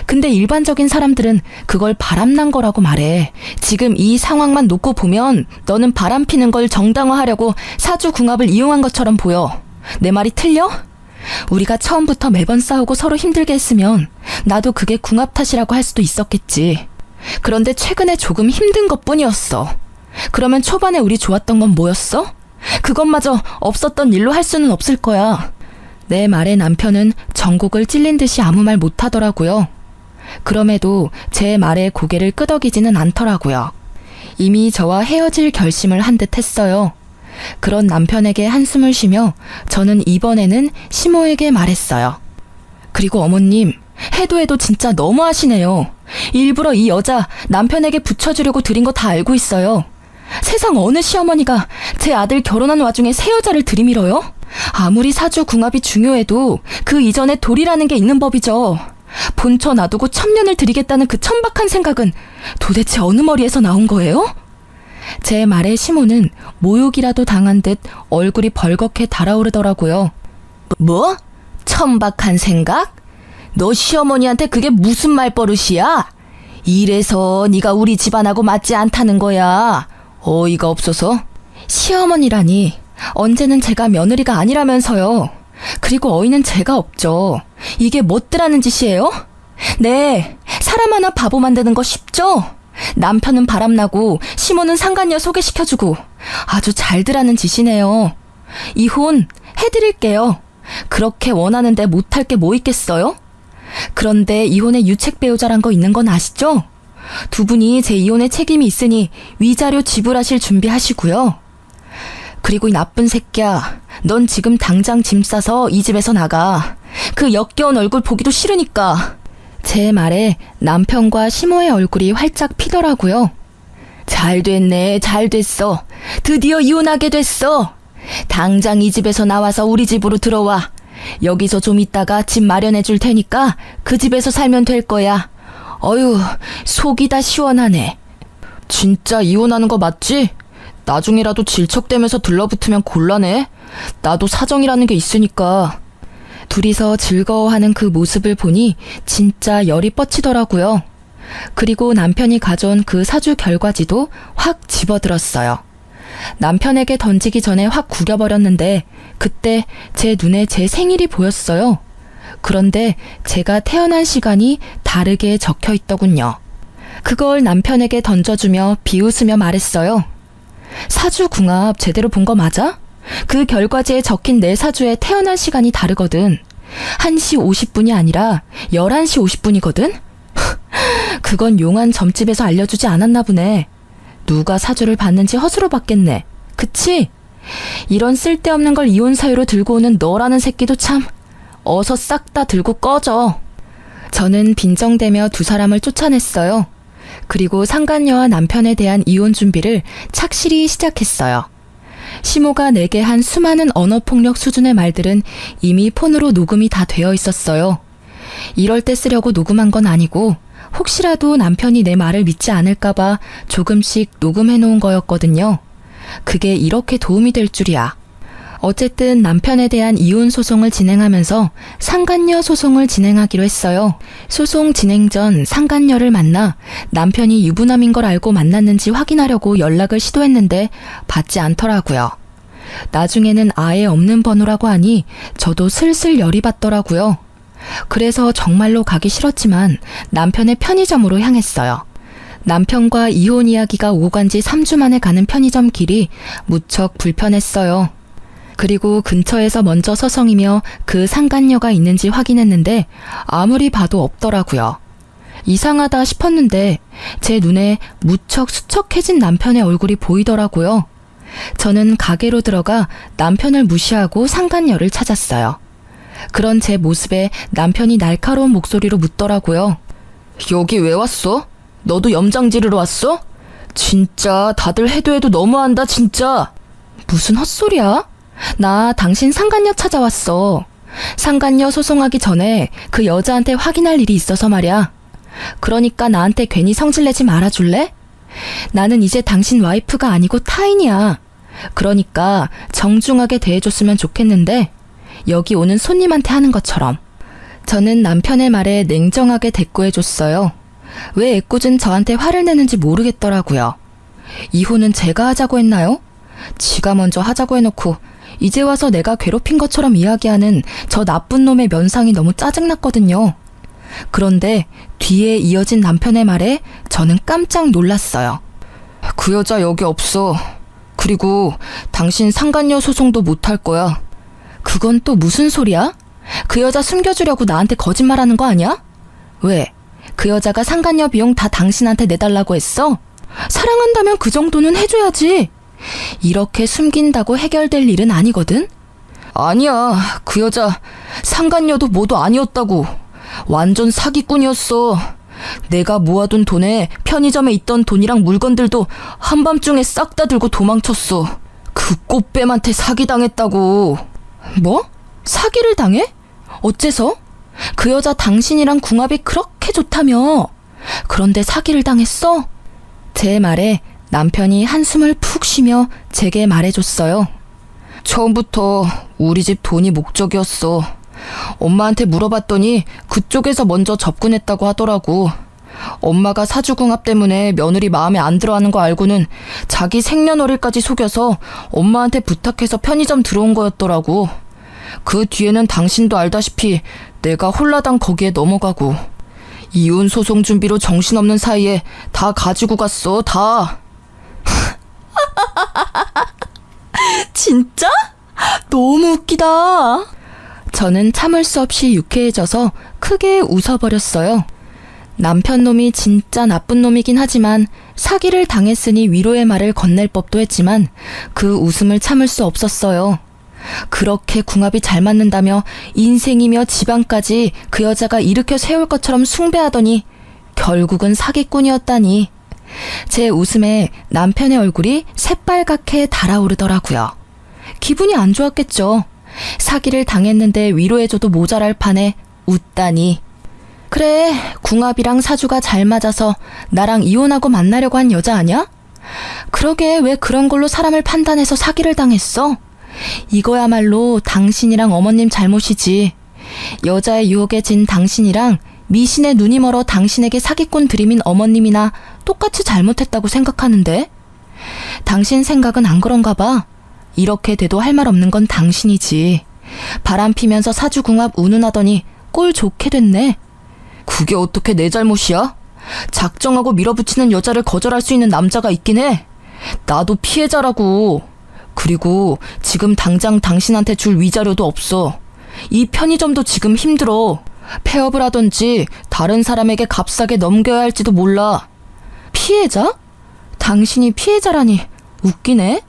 근데 일반적인 사람들은 그걸 바람난 거라고 말해. 지금 이 상황만 놓고 보면 너는 바람피는 걸 정당화하려고 사주 궁합을 이용한 것처럼 보여. 내 말이 틀려? 우리가 처음부터 매번 싸우고 서로 힘들게 했으면 나도 그게 궁합 탓이라고 할 수도 있었겠지. 그런데 최근에 조금 힘든 것뿐이었어. 그러면 초반에 우리 좋았던 건 뭐였어? 그것마저 없었던 일로 할 수는 없을 거야. 내 말에 남편은 전곡을 찔린 듯이 아무 말 못하더라고요. 그럼에도 제 말에 고개를 끄덕이지는 않더라고요. 이미 저와 헤어질 결심을 한 듯 했어요. 그런 남편에게 한숨을 쉬며 저는 이번에는 시모에게 말했어요. 그리고 어머님, 해도 진짜 너무하시네요. 일부러 이 여자 남편에게 붙여주려고 드린 거 다 알고 있어요. 세상 어느 시어머니가 제 아들 결혼한 와중에 새 여자를 들이밀어요? 아무리 사주 궁합이 중요해도 그 이전에 돌이라는 게 있는 법이죠. 본처 놔두고 천년을 드리겠다는 그 천박한 생각은 도대체 어느 머리에서 나온 거예요? 제 말에 시모는 모욕이라도 당한 듯 얼굴이 벌겋게 달아오르더라고요. 뭐? 천박한 생각? 너 시어머니한테 그게 무슨 말버릇이야? 이래서 네가 우리 집안하고 맞지 않다는 거야. 어이가 없어서. 시어머니라니, 언제는 제가 며느리가 아니라면서요. 그리고 어이는 제가 없죠. 이게 못되라는 짓이에요? 네, 사람 하나 바보 만드는 거 쉽죠? 남편은 바람나고 시모는 상간녀 소개시켜주고 아주 잘들하는 짓이네요. 이혼 해드릴게요. 그렇게 원하는데 못할 게 뭐 있겠어요? 그런데 이혼에 유책 배우자란 거 있는 건 아시죠? 두 분이 제 이혼에 책임이 있으니 위자료 지불하실 준비하시고요. 그리고 이 나쁜 새끼야, 넌 지금 당장 짐 싸서 이 집에서 나가. 그 역겨운 얼굴 보기도 싫으니까. 제 말에 남편과 시모의 얼굴이 활짝 피더라고요. 잘 됐네, 잘 됐어. 드디어 이혼하게 됐어. 당장 이 집에서 나와서 우리 집으로 들어와. 여기서 좀 있다가 집 마련해 줄 테니까 그 집에서 살면 될 거야. 어휴, 속이 다 시원하네. 진짜 이혼하는 거 맞지? 나중에라도 질척대면서 들러붙으면 곤란해. 나도 사정이라는 게 있으니까. 둘이서 즐거워하는 그 모습을 보니 진짜 열이 뻗치더라고요. 그리고 남편이 가져온 그 사주 결과지도 확 집어들었어요. 남편에게 던지기 전에 확 구겨버렸는데 그때 제 눈에 제 생일이 보였어요. 그런데 제가 태어난 시간이 다르게 적혀 있더군요. 그걸 남편에게 던져주며 비웃으며 말했어요. 사주 궁합 제대로 본 거 맞아? 그 결과지에 적힌 내 사주에 태어난 시간이 다르거든. 1시 50분이 아니라 11시 50분이거든? 그건 용한 점집에서 알려주지 않았나 보네. 누가 사주를 봤는지 허수로 봤겠네. 그치? 이런 쓸데없는 걸 이혼 사유로 들고 오는 너라는 새끼도 참. 어서 싹 다 들고 꺼져. 저는 빈정대며 두 사람을 쫓아냈어요. 그리고 상간녀와 남편에 대한 이혼 준비를 착실히 시작했어요. 시모가 내게 한 수많은 언어폭력 수준의 말들은 이미 폰으로 녹음이 다 되어 있었어요. 이럴 때 쓰려고 녹음한 건 아니고 혹시라도 남편이 내 말을 믿지 않을까봐 조금씩 녹음해 놓은 거였거든요. 그게 이렇게 도움이 될 줄이야. 어쨌든 남편에 대한 이혼 소송을 진행하면서 상간녀 소송을 진행하기로 했어요. 소송 진행 전 상간녀를 만나 남편이 유부남인 걸 알고 만났는지 확인하려고 연락을 시도했는데 받지 않더라고요. 나중에는 아예 없는 번호라고 하니 저도 슬슬 열이 받더라고요. 그래서 정말로 가기 싫었지만 남편의 편의점으로 향했어요. 남편과 이혼 이야기가 오고 간 지 3주 만에 가는 편의점 길이 무척 불편했어요. 그리고 근처에서 먼저 서성이며 그 상간녀가 있는지 확인했는데 아무리 봐도 없더라고요. 이상하다 싶었는데 제 눈에 무척 수척해진 남편의 얼굴이 보이더라고요. 저는 가게로 들어가 남편을 무시하고 상간녀를 찾았어요. 그런 제 모습에 남편이 날카로운 목소리로 묻더라고요. 여기 왜 왔어? 너도 염장 지르러 왔어? 진짜 다들 해도 너무한다 진짜. 무슨 헛소리야? 나 당신 상간녀 찾아왔어. 상간녀 소송하기 전에 그 여자한테 확인할 일이 있어서 말이야. 그러니까 나한테 괜히 성질내지 말아줄래? 나는 이제 당신 와이프가 아니고 타인이야. 그러니까 정중하게 대해줬으면 좋겠는데 여기 오는 손님한테 하는 것처럼. 저는 남편의 말에 냉정하게 대꾸해줬어요. 왜 애꿎은 저한테 화를 내는지 모르겠더라고요. 이혼은 제가 하자고 했나요? 지가 먼저 하자고 해놓고 이제 와서 내가 괴롭힌 것처럼 이야기하는 저 나쁜 놈의 면상이 너무 짜증났거든요. 그런데 뒤에 이어진 남편의 말에 저는 깜짝 놀랐어요. 그 여자 여기 없어. 그리고 당신 상간녀 소송도 못할 거야. 그건 또 무슨 소리야? 그 여자 숨겨주려고 나한테 거짓말하는 거 아니야? 왜? 그 여자가 상간녀 비용 다 당신한테 내달라고 했어? 사랑한다면 그 정도는 해줘야지. 이렇게 숨긴다고 해결될 일은 아니거든? 아니야, 그 여자 상간녀도 뭐도 아니었다고. 완전 사기꾼이었어. 내가 모아둔 돈에 편의점에 있던 돈이랑 물건들도 한밤중에 싹 다 들고 도망쳤어. 그 꽃뱀한테 사기당했다고. 뭐? 사기를 당해? 어째서? 그 여자 당신이랑 궁합이 그렇게 좋다며. 그런데 사기를 당했어? 제 말에 남편이 한숨을 푹 쉬며 제게 말해줬어요. 처음부터 우리 집 돈이 목적이었어. 엄마한테 물어봤더니 그쪽에서 먼저 접근했다고 하더라고. 엄마가 사주궁합 때문에 며느리 마음에 안 들어하는 거 알고는 자기 생년월일까지 속여서 엄마한테 부탁해서 편의점 들어온 거였더라고. 그 뒤에는 당신도 알다시피 내가 홀라당 거기에 넘어가고 이혼 소송 준비로 정신없는 사이에 다 가지고 갔어, 다. 진짜? 너무 웃기다. 저는 참을 수 없이 유쾌해져서 크게 웃어버렸어요. 남편 놈이 진짜 나쁜 놈이긴 하지만 사기를 당했으니 위로의 말을 건넬 법도 했지만 그 웃음을 참을 수 없었어요. 그렇게 궁합이 잘 맞는다며 인생이며 집안까지 그 여자가 일으켜 세울 것처럼 숭배하더니 결국은 사기꾼이었다니. 제 웃음에 남편의 얼굴이 새빨갛게 달아오르더라고요. 기분이 안 좋았겠죠. 사기를 당했는데 위로해줘도 모자랄 판에 웃다니. 그래, 궁합이랑 사주가 잘 맞아서 나랑 이혼하고 만나려고 한 여자 아냐? 그러게 왜 그런 걸로 사람을 판단해서 사기를 당했어? 이거야말로 당신이랑 어머님 잘못이지. 여자의 유혹에 진 당신이랑 미신의 눈이 멀어 당신에게 사기꾼 들이민 어머님이나 똑같이 잘못했다고 생각하는데? 당신 생각은 안 그런가 봐. 이렇게 돼도 할 말 없는 건 당신이지. 바람 피면서 사주궁합 운운하더니 꼴 좋게 됐네. 그게 어떻게 내 잘못이야? 작정하고 밀어붙이는 여자를 거절할 수 있는 남자가 있긴 해. 나도 피해자라고. 그리고 지금 당장 당신한테 줄 위자료도 없어. 이 편의점도 지금 힘들어. 폐업을 하던지 다른 사람에게 값싸게 넘겨야 할지도 몰라. 피해자? 당신이 피해자라니 웃기네.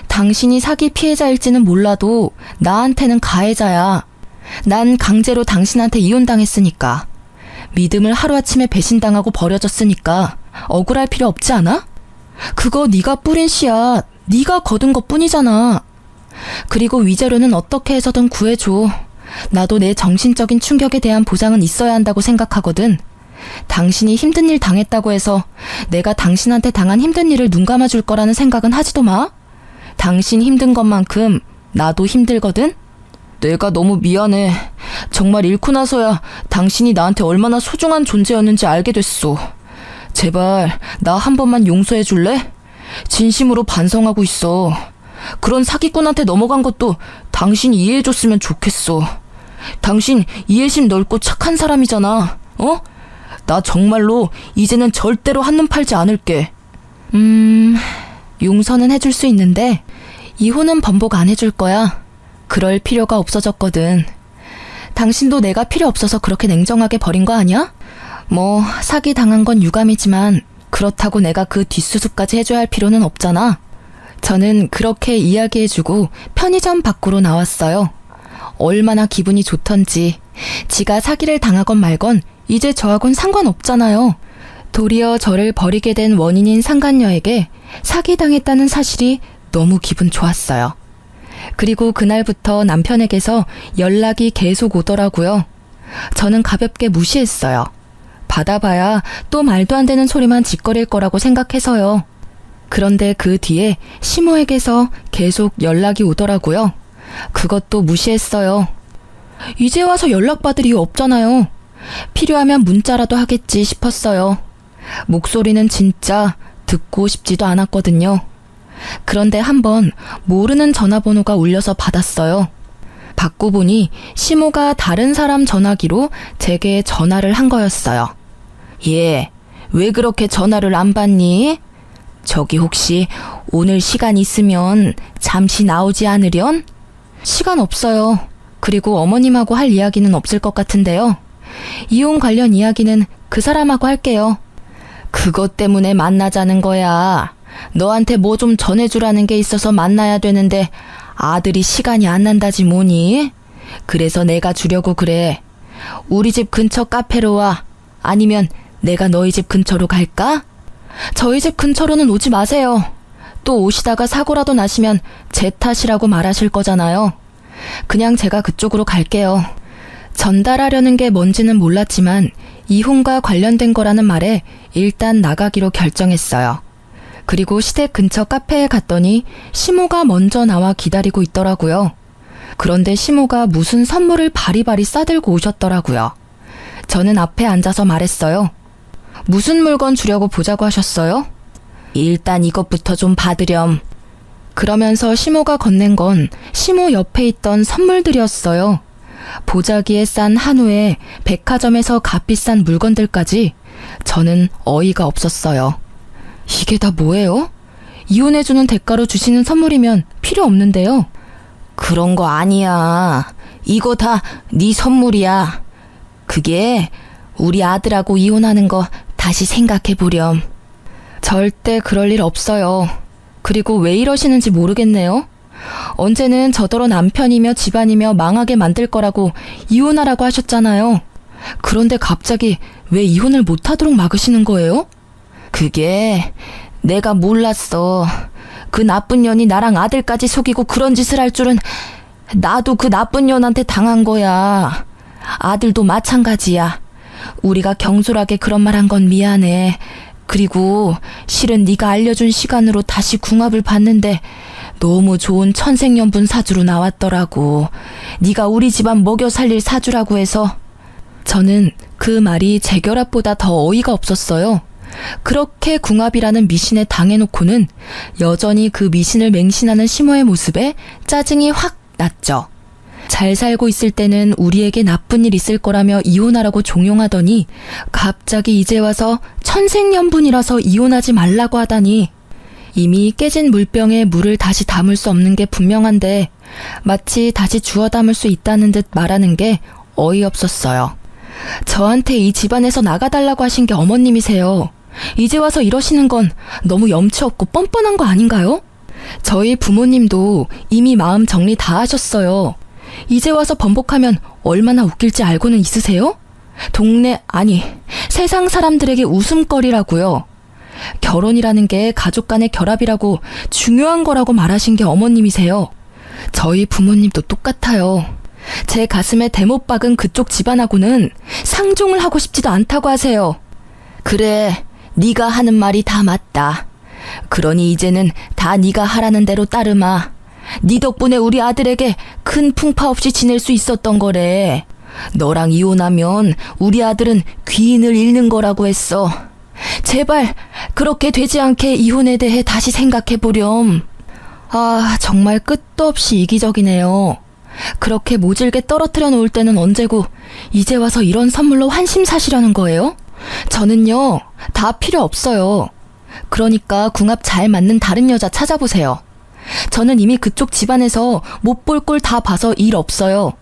당신이 사기 피해자일지는 몰라도 나한테는 가해자야. 난 강제로 당신한테 이혼당했으니까. 믿음을 하루아침에 배신당하고 버려졌으니까 억울할 필요 없지 않아? 그거 네가 뿌린 씨앗, 네가 거둔 것뿐이잖아. 그리고 위자료는 어떻게 해서든 구해줘. 나도 내 정신적인 충격에 대한 보상은 있어야 한다고 생각하거든. 당신이 힘든 일 당했다고 해서 내가 당신한테 당한 힘든 일을 눈 감아줄 거라는 생각은 하지도 마. 당신 힘든 것만큼 나도 힘들거든. 내가 너무 미안해. 정말 잃고 나서야 당신이 나한테 얼마나 소중한 존재였는지 알게 됐어. 제발 나 한 번만 용서해 줄래? 진심으로 반성하고 있어. 그런 사기꾼한테 넘어간 것도 당신이 이해해줬으면 좋겠어. 당신 이해심 넓고 착한 사람이잖아. 어? 나 정말로 이제는 절대로 한눈 팔지 않을게. 용서는 해줄 수 있는데 이혼은 번복 안 해줄 거야. 그럴 필요가 없어졌거든. 당신도 내가 필요 없어서 그렇게 냉정하게 버린 거 아니야? 뭐 사기 당한 건 유감이지만 그렇다고 내가 그 뒷수습까지 해줘야 할 필요는 없잖아. 저는 그렇게 이야기해주고 편의점 밖으로 나왔어요. 얼마나 기분이 좋던지. 지가 사기를 당하건 말건 이제 저하고는 상관없잖아요. 도리어 저를 버리게 된 원인인 상간녀에게 사기당했다는 사실이 너무 기분 좋았어요. 그리고 그날부터 남편에게서 연락이 계속 오더라고요. 저는 가볍게 무시했어요. 받아봐야 또 말도 안 되는 소리만 짓거릴 거라고 생각해서요. 그런데 그 뒤에 시모에게서 계속 연락이 오더라고요. 그것도 무시했어요. 이제 와서 연락받을 이유 없잖아요. 필요하면 문자라도 하겠지 싶었어요. 목소리는 진짜 듣고 싶지도 않았거든요. 그런데 한번 모르는 전화번호가 울려서 받았어요. 받고 보니 시모가 다른 사람 전화기로 제게 전화를 한 거였어요. 예, 왜 그렇게 전화를 안 받니? 저기 혹시 오늘 시간 있으면 잠시 나오지 않으련? 시간 없어요. 그리고 어머님하고 할 이야기는 없을 것 같은데요. 이혼 관련 이야기는 그 사람하고 할게요. 그것 때문에 만나자는 거야. 너한테 뭐 좀 전해주라는 게 있어서 만나야 되는데 아들이 시간이 안 난다지 뭐니? 그래서 내가 주려고 그래. 우리 집 근처 카페로 와. 아니면 내가 너희 집 근처로 갈까? 저희 집 근처로는 오지 마세요. 또 오시다가 사고라도 나시면 제 탓이라고 말하실 거잖아요. 그냥 제가 그쪽으로 갈게요. 전달하려는 게 뭔지는 몰랐지만 이혼과 관련된 거라는 말에 일단 나가기로 결정했어요. 그리고 시댁 근처 카페에 갔더니 시모가 먼저 나와 기다리고 있더라고요. 그런데 시모가 무슨 선물을 바리바리 싸들고 오셨더라고요. 저는 앞에 앉아서 말했어요. 무슨 물건 주려고 보자고 하셨어요? 일단 이것부터 좀 받으렴. 그러면서 시모가 건넨 건 시모 옆에 있던 선물들이었어요. 보자기에 싼 한우에 백화점에서 값비싼 물건들까지. 저는 어이가 없었어요. 이게 다 뭐예요? 이혼해주는 대가로 주시는 선물이면 필요 없는데요. 그런 거 아니야. 이거 다 네 선물이야. 그게 우리 아들하고 이혼하는 거 다시 생각해 보렴. 절대 그럴 일 없어요. 그리고 왜 이러시는지 모르겠네요. 언제는 저더러 남편이며 집안이며 망하게 만들 거라고 이혼하라고 하셨잖아요. 그런데 갑자기 왜 이혼을 못하도록 막으시는 거예요? 그게 내가 몰랐어. 그 나쁜 년이 나랑 아들까지 속이고 그런 짓을 할 줄은. 나도 그 나쁜 년한테 당한 거야. 아들도 마찬가지야. 우리가 경솔하게 그런 말 한 건 미안해. 그리고 실은 네가 알려준 시간으로 다시 궁합을 봤는데 너무 좋은 천생연분 사주로 나왔더라고. 네가 우리 집안 먹여 살릴 사주라고 해서. 저는 그 말이 재결합보다 더 어이가 없었어요. 그렇게 궁합이라는 미신에 당해놓고는 여전히 그 미신을 맹신하는 시모의 모습에 짜증이 확 났죠. 잘 살고 있을 때는 우리에게 나쁜 일 있을 거라며 이혼하라고 종용하더니 갑자기 이제 와서 천생연분이라서 이혼하지 말라고 하다니. 이미 깨진 물병에 물을 다시 담을 수 없는 게 분명한데 마치 다시 주워 담을 수 있다는 듯 말하는 게 어이없었어요. 저한테 이 집안에서 나가달라고 하신 게 어머님이세요. 이제 와서 이러시는 건 너무 염치 없고 뻔뻔한 거 아닌가요? 저희 부모님도 이미 마음 정리 다 하셨어요. 이제 와서 번복하면 얼마나 웃길지 알고는 있으세요? 동네, 아니, 세상 사람들에게 웃음거리라고요. 결혼이라는 게 가족 간의 결합이라고 중요한 거라고 말하신 게 어머님이세요. 저희 부모님도 똑같아요. 제 가슴에 대못 박은 그쪽 집안하고는 상종을 하고 싶지도 않다고 하세요. 그래, 네가 하는 말이 다 맞다. 그러니 이제는 다 네가 하라는 대로 따르마. 네 덕분에 우리 아들에게 큰 풍파 없이 지낼 수 있었던 거래. 너랑 이혼하면 우리 아들은 귀인을 잃는 거라고 했어. 제발 그렇게 되지 않게 이혼에 대해 다시 생각해 보렴. 아, 정말 끝도 없이 이기적이네요. 그렇게 모질게 떨어뜨려 놓을 때는 언제고 이제 와서 이런 선물로 환심 사시려는 거예요? 저는요, 다 필요 없어요. 그러니까 궁합 잘 맞는 다른 여자 찾아보세요. 저는 이미 그쪽 집안에서 못 볼 꼴 다 봐서 일 없어요.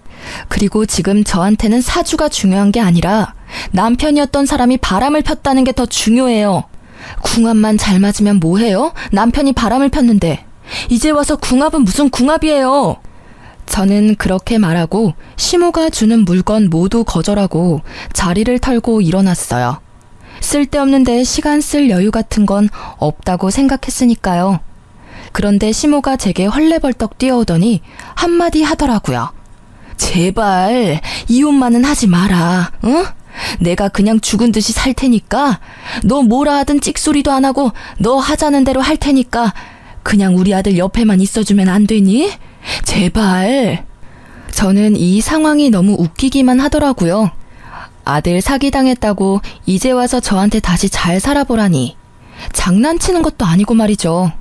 그리고 지금 저한테는 사주가 중요한 게 아니라 남편이었던 사람이 바람을 폈다는 게 더 중요해요. 궁합만 잘 맞으면 뭐해요? 남편이 바람을 폈는데. 이제 와서 궁합은 무슨 궁합이에요? 저는 그렇게 말하고 시모가 주는 물건 모두 거절하고 자리를 털고 일어났어요. 쓸데없는데 시간 쓸 여유 같은 건 없다고 생각했으니까요. 그런데 시모가 제게 헐레벌떡 뛰어오더니 한마디 하더라고요. 제발 이혼만은 하지 마라. 응? 내가 그냥 죽은 듯이 살 테니까 너 뭐라 하든 찍소리도 안 하고 너 하자는 대로 할 테니까 그냥 우리 아들 옆에만 있어주면 안 되니? 제발. 저는 이 상황이 너무 웃기기만 하더라고요. 아들 사기당했다고 이제 와서 저한테 다시 잘 살아보라니. 장난치는 것도 아니고 말이죠.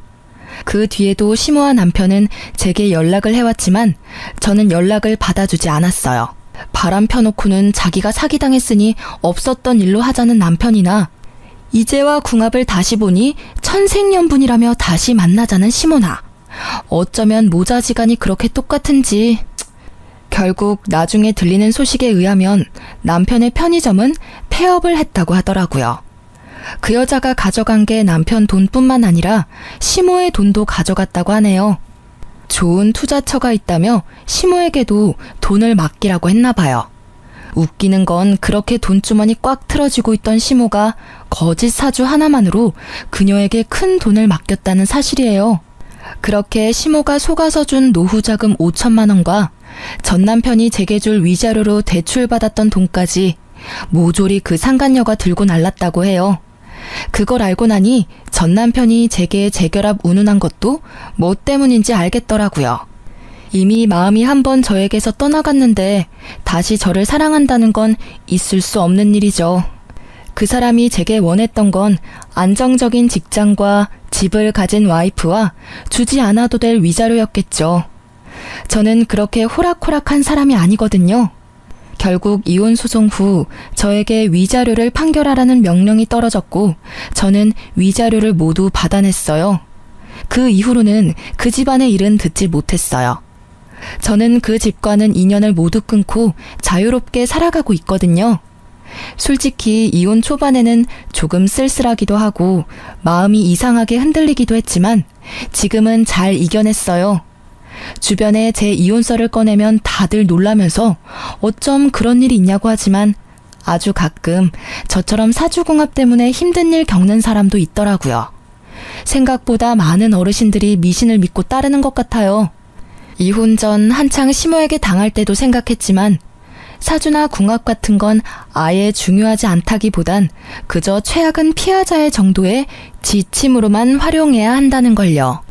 그 뒤에도 시모와 남편은 제게 연락을 해왔지만 저는 연락을 받아주지 않았어요. 바람 펴놓고는 자기가 사기당했으니 없었던 일로 하자는 남편이나 이제와 궁합을 다시 보니 천생연분이라며 다시 만나자는 시모나. 어쩌면 모자지간이 그렇게 똑같은지. 결국 나중에 들리는 소식에 의하면 남편의 편의점은 폐업을 했다고 하더라고요. 그 여자가 가져간 게 남편 돈뿐만 아니라 시모의 돈도 가져갔다고 하네요. 좋은 투자처가 있다며 시모에게도 돈을 맡기라고 했나 봐요. 웃기는 건 그렇게 돈주머니 꽉 틀어지고 있던 시모가 거짓 사주 하나만으로 그녀에게 큰 돈을 맡겼다는 사실이에요. 그렇게 시모가 속아서 준 노후 자금 5천만 원과 전 남편이 제게 줄 위자료로 대출받았던 돈까지 모조리 그 상간녀가 들고 날랐다고 해요. 그걸 알고 나니 전 남편이 제게 재결합 운운한 것도 뭐 때문인지 알겠더라고요. 이미 마음이 한번 저에게서 떠나갔는데 다시 저를 사랑한다는 건 있을 수 없는 일이죠. 그 사람이 제게 원했던 건 안정적인 직장과 집을 가진 와이프와 주지 않아도 될 위자료였겠죠. 저는 그렇게 호락호락한 사람이 아니거든요. 결국 이혼 소송 후 저에게 위자료를 판결하라는 명령이 떨어졌고 저는 위자료를 모두 받아냈어요. 그 이후로는 그 집안의 일은 듣지 못했어요. 저는 그 집과는 인연을 모두 끊고 자유롭게 살아가고 있거든요. 솔직히 이혼 초반에는 조금 쓸쓸하기도 하고 마음이 이상하게 흔들리기도 했지만 지금은 잘 이겨냈어요. 주변에 제 이혼설을 꺼내면 다들 놀라면서 어쩜 그런 일이 있냐고 하지만 아주 가끔 저처럼 사주궁합 때문에 힘든 일 겪는 사람도 있더라고요. 생각보다 많은 어르신들이 미신을 믿고 따르는 것 같아요. 이혼 전 한창 시모에게 당할 때도 생각했지만 사주나 궁합 같은 건 아예 중요하지 않다기보단 그저 최악은 피하자의 정도의 지침으로만 활용해야 한다는 걸요.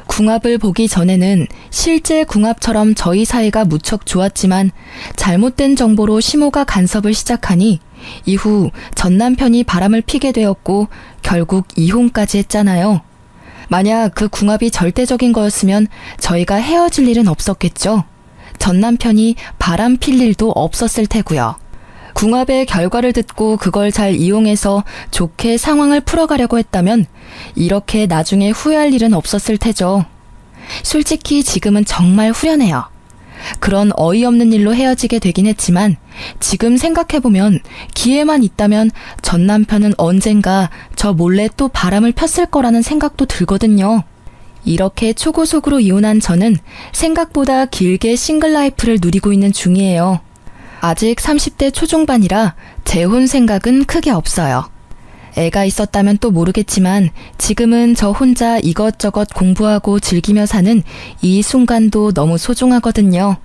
궁합을 보기 전에는 실제 궁합처럼 저희 사이가 무척 좋았지만 잘못된 정보로 시모가 간섭을 시작하니 이후 전 남편이 바람을 피게 되었고 결국 이혼까지 했잖아요. 만약 그 궁합이 절대적인 거였으면 저희가 헤어질 일은 없었겠죠. 전 남편이 바람 필 일도 없었을 테고요. 궁합의 결과를 듣고 그걸 잘 이용해서 좋게 상황을 풀어가려고 했다면 이렇게 나중에 후회할 일은 없었을 테죠. 솔직히 지금은 정말 후련해요. 그런 어이없는 일로 헤어지게 되긴 했지만 지금 생각해보면 기회만 있다면 전 남편은 언젠가 저 몰래 또 바람을 폈을 거라는 생각도 들거든요. 이렇게 초고속으로 이혼한 저는 생각보다 길게 싱글 라이프를 누리고 있는 중이에요. 아직 30대 초중반이라 재혼 생각은 크게 없어요. 애가 있었다면 또 모르겠지만 지금은 저 혼자 이것저것 공부하고 즐기며 사는 이 순간도 너무 소중하거든요.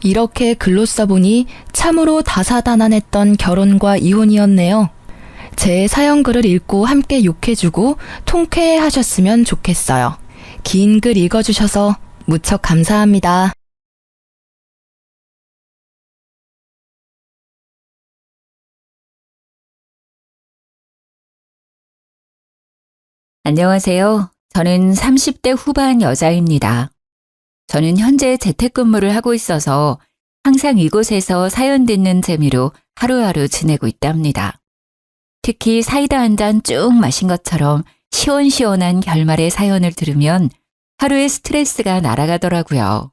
이렇게 글로 써보니 참으로 다사다난했던 결혼과 이혼이었네요. 제 사연글을 읽고 함께 욕해주고 통쾌해하셨으면 좋겠어요. 긴 글 읽어주셔서 무척 감사합니다. 안녕하세요. 저는 30대 후반 여자입니다. 저는 현재 재택근무를 하고 있어서 항상 이곳에서 사연 듣는 재미로 하루하루 지내고 있답니다. 특히 사이다 한 잔 쭉 마신 것처럼 시원시원한 결말의 사연을 들으면 하루의 스트레스가 날아가더라고요.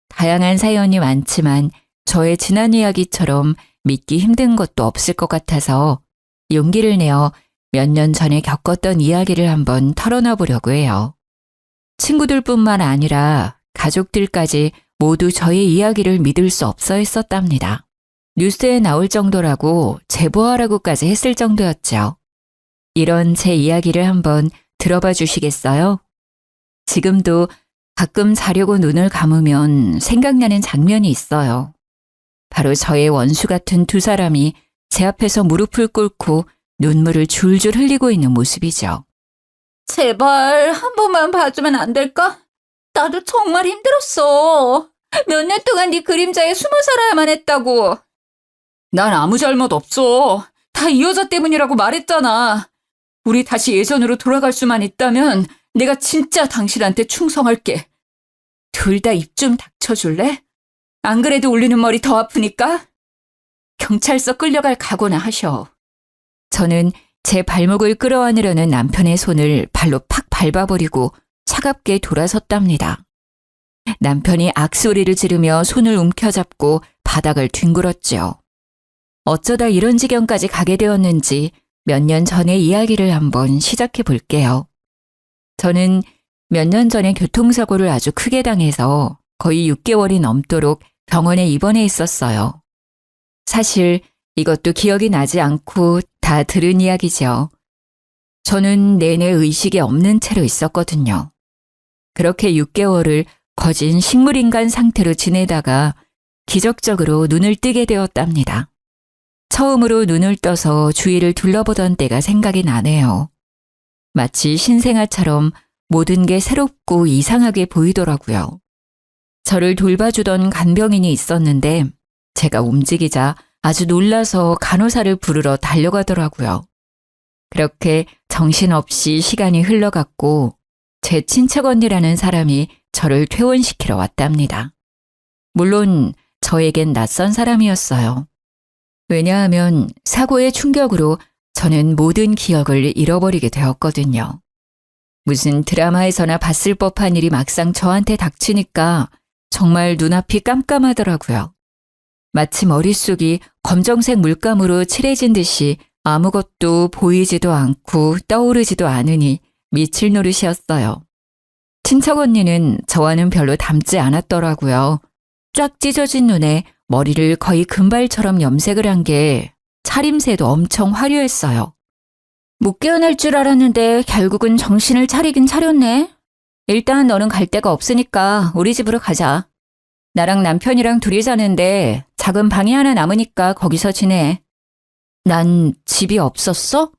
다양한 사연이 많지만 저의 지난 이야기처럼 믿기 힘든 것도 없을 것 같아서 용기를 내어 몇 년 전에 겪었던 이야기를 한번 털어놔 보려고 해요. 친구들뿐만 아니라 가족들까지 모두 저의 이야기를 믿을 수 없어 했었답니다. 뉴스에 나올 정도라고 제보하라고까지 했을 정도였죠. 이런 제 이야기를 한번 들어봐 주시겠어요? 지금도 가끔 자려고 눈을 감으면 생각나는 장면이 있어요. 바로 저의 원수 같은 두 사람이 제 앞에서 무릎을 꿇고 눈물을 줄줄 흘리고 있는 모습이죠. 제발 한 번만 봐주면 안 될까? 나도 정말 힘들었어. 몇 년 동안 네 그림자에 숨어 살아야만 했다고. 난 아무 잘못 없어. 다 이 여자 때문이라고 말했잖아. 우리 다시 예전으로 돌아갈 수만 있다면 내가 진짜 당신한테 충성할게. 둘 다 입 좀 닥쳐줄래? 안 그래도 울리는 머리 더 아프니까? 경찰서 끌려갈 각오나 하셔. 저는 제 발목을 끌어안으려는 남편의 손을 발로 팍 밟아버리고 차갑게 돌아섰답니다. 남편이 악소리를 지르며 손을 움켜잡고 바닥을 뒹굴었죠. 어쩌다 이런 지경까지 가게 되었는지 몇 년 전의 이야기를 한번 시작해 볼게요. 저는 몇 년 전에 교통사고를 아주 크게 당해서 거의 6개월이 넘도록 병원에 입원해 있었어요. 사실 이것도 기억이 나지 않고 다 들은 이야기죠. 저는 내내 의식이 없는 채로 있었거든요. 그렇게 6개월을 거진 식물인간 상태로 지내다가 기적적으로 눈을 뜨게 되었답니다. 처음으로 눈을 떠서 주위를 둘러보던 때가 생각이 나네요. 마치 신생아처럼 모든 게 새롭고 이상하게 보이더라고요. 저를 돌봐주던 간병인이 있었는데 제가 움직이자 아주 놀라서 간호사를 부르러 달려가더라고요. 그렇게 정신없이 시간이 흘러갔고 제 친척 언니라는 사람이 저를 퇴원시키러 왔답니다. 물론 저에겐 낯선 사람이었어요. 왜냐하면 사고의 충격으로 저는 모든 기억을 잃어버리게 되었거든요. 무슨 드라마에서나 봤을 법한 일이 막상 저한테 닥치니까 정말 눈앞이 깜깜하더라고요. 마치 머릿속이 검정색 물감으로 칠해진 듯이 아무것도 보이지도 않고 떠오르지도 않으니 미칠 노릇이었어요. 친척 언니는 저와는 별로 닮지 않았더라고요. 쫙 찢어진 눈에 머리를 거의 금발처럼 염색을 한 게 차림새도 엄청 화려했어요. 못 깨어날 줄 알았는데 결국은 정신을 차리긴 차렸네. 일단 너는 갈 데가 없으니까 우리 집으로 가자. 나랑 남편이랑 둘이 사는데 작은 방이 하나 남으니까 거기서 지내. 난 집이 없었어?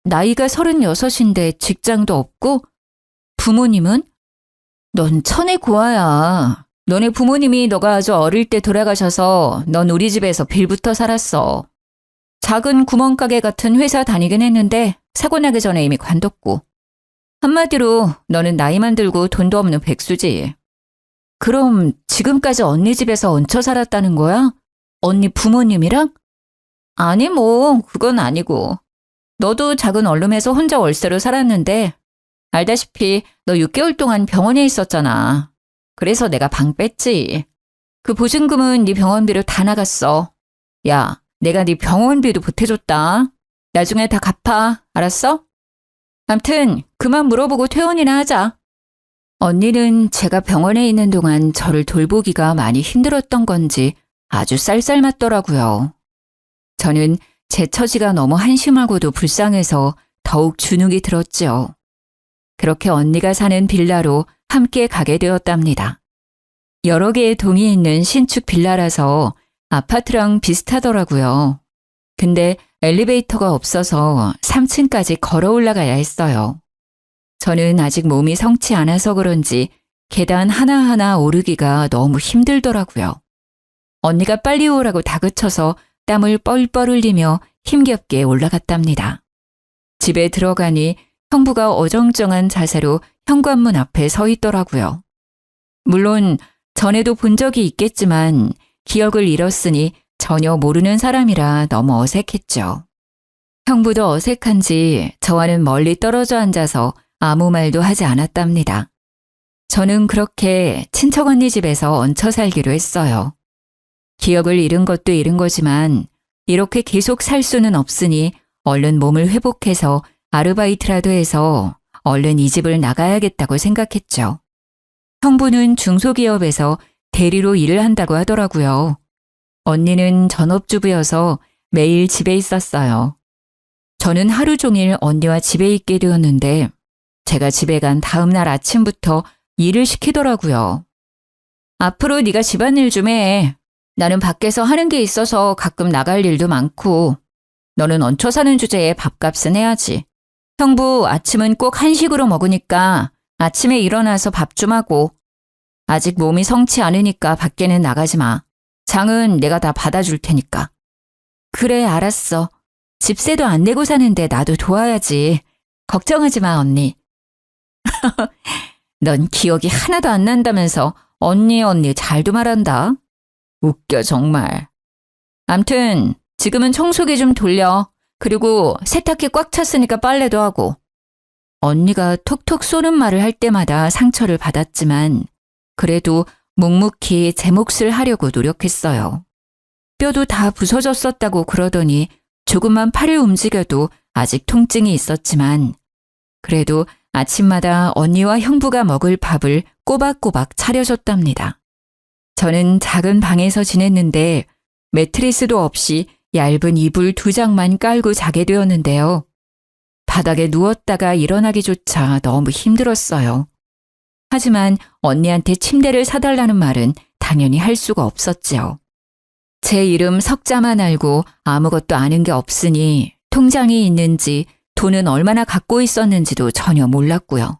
나이가 36인데 직장도 없고? 부모님은? 넌 천의 고아야. 너네 부모님이 너가 아주 어릴 때 돌아가셔서 넌 우리 집에서 빌부터 살았어. 작은 구멍가게 같은 회사 다니긴 했는데 사고 나기 전에 이미 관뒀고. 한마디로 너는 나이만 들고 돈도 없는 백수지. 그럼 지금까지 언니 집에서 얹혀 살았다는 거야? 언니 부모님이랑? 아니 그건 아니고. 너도 작은 원룸에서 혼자 월세로 살았는데 알다시피 너 6개월 동안 병원에 있었잖아. 그래서 내가 방 뺐지. 그 보증금은 네 병원비로 다 나갔어. 야, 내가 네 병원비도 보태줬다. 나중에 다 갚아. 알았어? 암튼 그만 물어보고 퇴원이나 하자. 언니는 제가 병원에 있는 동안 저를 돌보기가 많이 힘들었던 건지 아주 쌀쌀맞더라고요. 저는 제 처지가 너무 한심하고도 불쌍해서 더욱 주눅이 들었죠. 그렇게 언니가 사는 빌라로 함께 가게 되었답니다. 여러 개의 동이 있는 신축 빌라라서 아파트랑 비슷하더라고요. 근데 엘리베이터가 없어서 3층까지 걸어 올라가야 했어요. 저는 아직 몸이 성치 않아서 그런지 계단 하나하나 오르기가 너무 힘들더라고요. 언니가 빨리 오라고 다그쳐서 땀을 뻘뻘 흘리며 힘겹게 올라갔답니다. 집에 들어가니 형부가 어정쩡한 자세로 현관문 앞에 서 있더라고요. 물론 전에도 본 적이 있겠지만 기억을 잃었으니 전혀 모르는 사람이라 너무 어색했죠. 형부도 어색한지 저와는 멀리 떨어져 앉아서 아무 말도 하지 않았답니다. 저는 그렇게 친척 언니 집에서 얹혀 살기로 했어요. 기억을 잃은 것도 잃은 거지만 이렇게 계속 살 수는 없으니 얼른 몸을 회복해서 아르바이트라도 해서 얼른 이 집을 나가야겠다고 생각했죠. 형부는 중소기업에서 대리로 일을 한다고 하더라고요. 언니는 전업주부여서 매일 집에 있었어요. 저는 하루 종일 언니와 집에 있게 되었는데 제가 집에 간 다음 날 아침부터 일을 시키더라고요. 앞으로 네가 집안일 좀 해. 나는 밖에서 하는 게 있어서 가끔 나갈 일도 많고 너는 얹혀 사는 주제에 밥값은 해야지. 형부 아침은 꼭 한식으로 먹으니까 아침에 일어나서 밥 좀 하고 아직 몸이 성치 않으니까 밖에는 나가지 마. 장은 내가 다 받아줄 테니까. 그래 알았어. 집세도 안 내고 사는데 나도 도와야지. 걱정하지 마 언니. 넌 기억이 하나도 안 난다면서 언니 잘도 말한다. 웃겨 정말. 암튼 지금은 청소기 좀 돌려. 그리고 세탁기 꽉 찼으니까 빨래도 하고. 언니가 톡톡 쏘는 말을 할 때마다 상처를 받았지만 그래도 묵묵히 제 몫을 하려고 노력했어요. 뼈도 다 부서졌었다고 그러더니 조금만 팔을 움직여도 아직 통증이 있었지만 그래도 아침마다 언니와 형부가 먹을 밥을 꼬박꼬박 차려줬답니다. 저는 작은 방에서 지냈는데 매트리스도 없이 얇은 이불 2장만 깔고 자게 되었는데요. 바닥에 누웠다가 일어나기조차 너무 힘들었어요. 하지만 언니한테 침대를 사달라는 말은 당연히 할 수가 없었지요. 제 이름 석자만 알고 아무것도 아는 게 없으니 통장이 있는지 돈은 얼마나 갖고 있었는지도 전혀 몰랐고요.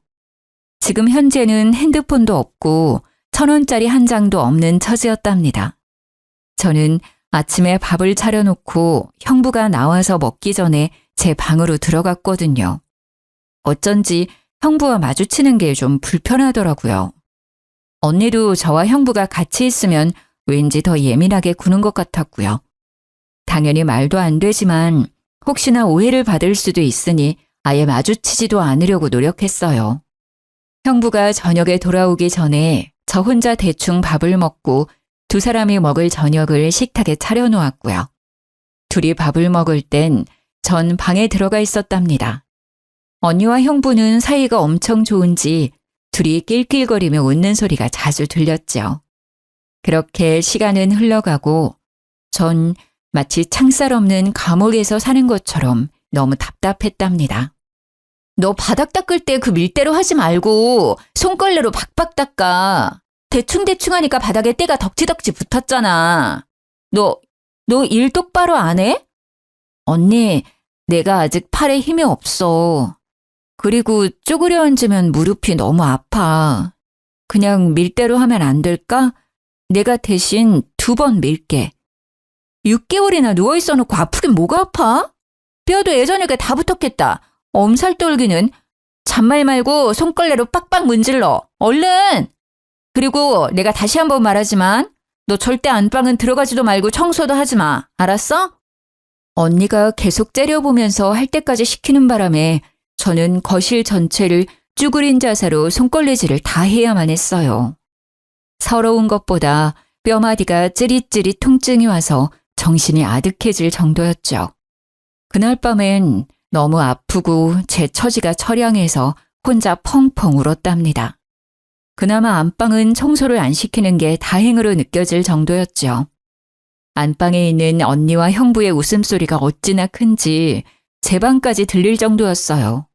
지금 현재는 핸드폰도 없고 1,000원짜리 한 장도 없는 처지였답니다. 저는 아침에 밥을 차려놓고 형부가 나와서 먹기 전에 제 방으로 들어갔거든요. 어쩐지 형부와 마주치는 게 좀 불편하더라고요. 언니도 저와 형부가 같이 있으면 왠지 더 예민하게 구는 것 같았고요. 당연히 말도 안 되지만 혹시나 오해를 받을 수도 있으니 아예 마주치지도 않으려고 노력했어요. 형부가 저녁에 돌아오기 전에 저 혼자 대충 밥을 먹고 2사람이 먹을 저녁을 식탁에 차려놓았고요. 둘이 밥을 먹을 땐 전 방에 들어가 있었답니다. 언니와 형부는 사이가 엄청 좋은지 둘이 낄낄거리며 웃는 소리가 자주 들렸죠. 그렇게 시간은 흘러가고 전 마치 창살 없는 감옥에서 사는 것처럼 너무 답답했답니다. 너 바닥 닦을 때 그 밀대로 하지 말고 손걸레로 박박 닦아. 대충대충 하니까 바닥에 때가 덕지덕지 붙었잖아. 너 일 똑바로 안 해? 언니, 내가 아직 팔에 힘이 없어. 그리고 쪼그려 앉으면 무릎이 너무 아파. 그냥 밀대로 하면 안 될까? 내가 대신 2번 밀게. 6개월이나 누워있어 놓고 아프긴 뭐가 아파? 뼈도 예전에 다 붙었겠다. 엄살 떨기는. 잔말 말고 손걸레로 빡빡 문질러. 얼른! 그리고 내가 다시 한번 말하지만 너 절대 안방은 들어가지도 말고 청소도 하지 마. 알았어? 언니가 계속 째려보면서 할 때까지 시키는 바람에 저는 거실 전체를 쭈그린 자세로 손걸레질을 다 해야만 했어요. 서러운 것보다 뼈마디가 찌릿찌릿 통증이 와서 정신이 아득해질 정도였죠. 그날 밤엔 너무 아프고 제 처지가 처량해서 혼자 펑펑 울었답니다. 그나마 안방은 청소를 안 시키는 게 다행으로 느껴질 정도였죠. 안방에 있는 언니와 형부의 웃음소리가 어찌나 큰지 제 방까지 들릴 정도였어요.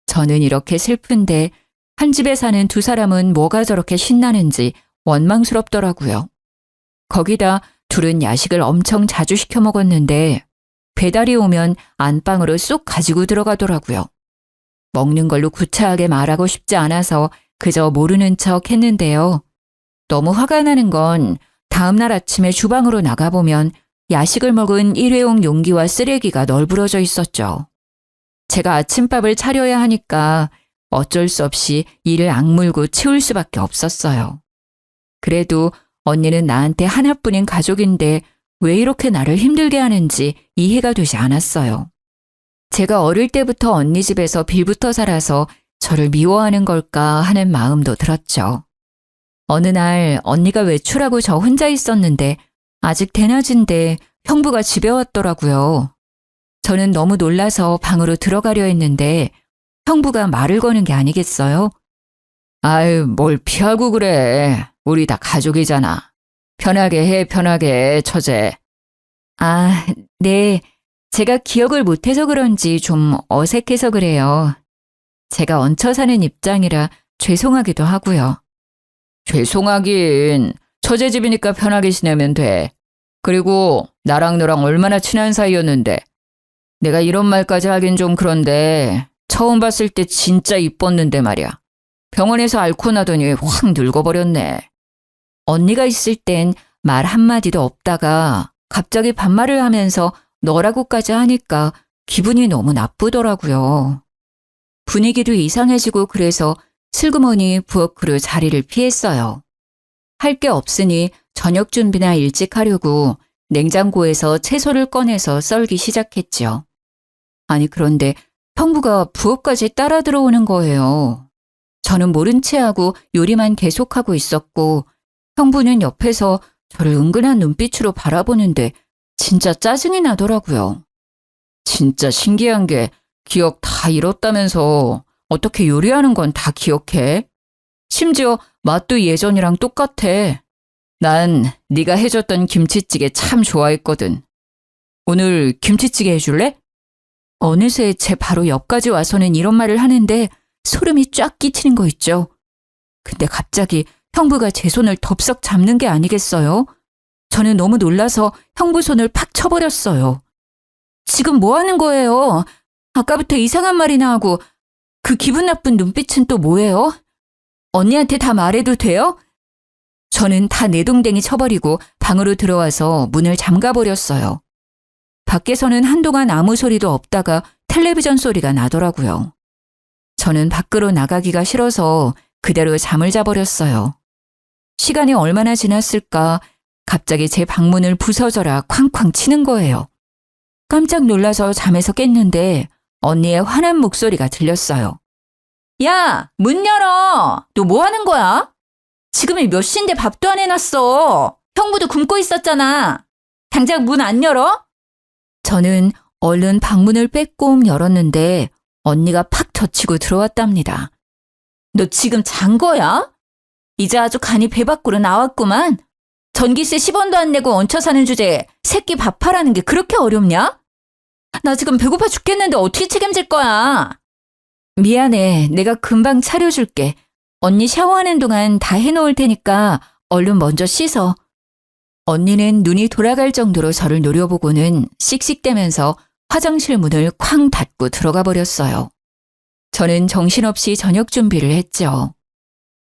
저는 이렇게 슬픈데 한 집에 사는 2사람은 뭐가 저렇게 신나는지 원망스럽더라고요. 거기다 둘은 야식을 엄청 자주 시켜 먹었는데 배달이 오면 안방으로 쏙 가지고 들어가더라고요. 먹는 걸로 구차하게 말하고 싶지 않아서 그저 모르는 척 했는데요. 너무 화가 나는 건 다음날 아침에 주방으로 나가보면 야식을 먹은 일회용 용기와 쓰레기가 널브러져 있었죠. 제가 아침밥을 차려야 하니까 어쩔 수 없이 이를 악물고 치울 수밖에 없었어요. 그래도 언니는 나한테 하나뿐인 가족인데 왜 이렇게 나를 힘들게 하는지 이해가 되지 않았어요. 제가 어릴 때부터 언니 집에서 빌부터 살아서 저를 미워하는 걸까 하는 마음도 들었죠. 어느 날 언니가 외출하고 저 혼자 있었는데 아직 대낮인데 형부가 집에 왔더라고요. 저는 너무 놀라서 방으로 들어가려 했는데 형부가 말을 거는 게 아니겠어요? 아유, 뭘 피하고 그래. 우리 다 가족이잖아. 편하게 해, 편하게, 처제. 아, 네. 제가 기억을 못해서 그런지 좀 어색해서 그래요. 제가 얹혀 사는 입장이라 죄송하기도 하고요. 죄송하긴. 처제 집이니까 편하게 지내면 돼. 그리고 나랑 너랑 얼마나 친한 사이였는데. 내가 이런 말까지 하긴 좀 그런데 처음 봤을 때 진짜 이뻤는데 말이야. 병원에서 앓고 나더니 확 늙어버렸네. 언니가 있을 땐 말 한마디도 없다가 갑자기 반말을 하면서 너라고까지 하니까 기분이 너무 나쁘더라고요. 분위기도 이상해지고 그래서 슬그머니 부엌으로 자리를 피했어요. 할 게 없으니 저녁 준비나 일찍 하려고 냉장고에서 채소를 꺼내서 썰기 시작했죠. 아니 그런데 형부가 부엌까지 따라 들어오는 거예요. 저는 모른 채 하고 요리만 계속하고 있었고 형부는 옆에서 저를 은근한 눈빛으로 바라보는데 진짜 짜증이 나더라고요. 진짜 신기한 게 기억 다 잃었다면서 어떻게 요리하는 건 다 기억해? 심지어 맛도 예전이랑 똑같아. 난 네가 해줬던 김치찌개 참 좋아했거든. 오늘 김치찌개 해줄래? 어느새 제 바로 옆까지 와서는 이런 말을 하는데 소름이 쫙 끼치는 거 있죠. 근데 갑자기 형부가 제 손을 덥석 잡는 게 아니겠어요? 저는 너무 놀라서 형부 손을 팍 쳐버렸어요. 지금 뭐 하는 거예요? 아까부터 이상한 말이나 하고 그 기분 나쁜 눈빛은 또 뭐예요? 언니한테 다 말해도 돼요? 저는 다 내동댕이 쳐버리고 방으로 들어와서 문을 잠가버렸어요. 밖에서는 한동안 아무 소리도 없다가 텔레비전 소리가 나더라고요. 저는 밖으로 나가기가 싫어서 그대로 잠을 자버렸어요. 시간이 얼마나 지났을까 갑자기 제 방문을 부서져라 쾅쾅 치는 거예요. 깜짝 놀라서 잠에서 깼는데 언니의 화난 목소리가 들렸어요. 야, 문 열어! 너 뭐 하는 거야? 지금이 몇 시인데 밥도 안 해놨어. 형부도 굶고 있었잖아. 당장 문 안 열어? 저는 얼른 방문을 빼꼼 열었는데 언니가 팍 젖히고 들어왔답니다. 너 지금 잔 거야? 이제 아주 간이 배 밖으로 나왔구만. 전기세 10원도 안 내고 얹혀 사는 주제에 새끼 밥하라는 게 그렇게 어렵냐? 나 지금 배고파 죽겠는데 어떻게 책임질 거야? 미안해. 내가 금방 차려줄게. 언니 샤워하는 동안 다 해놓을 테니까 얼른 먼저 씻어. 언니는 눈이 돌아갈 정도로 저를 노려보고는 씩씩대면서 화장실 문을 쾅 닫고 들어가 버렸어요. 저는 정신없이 저녁 준비를 했죠.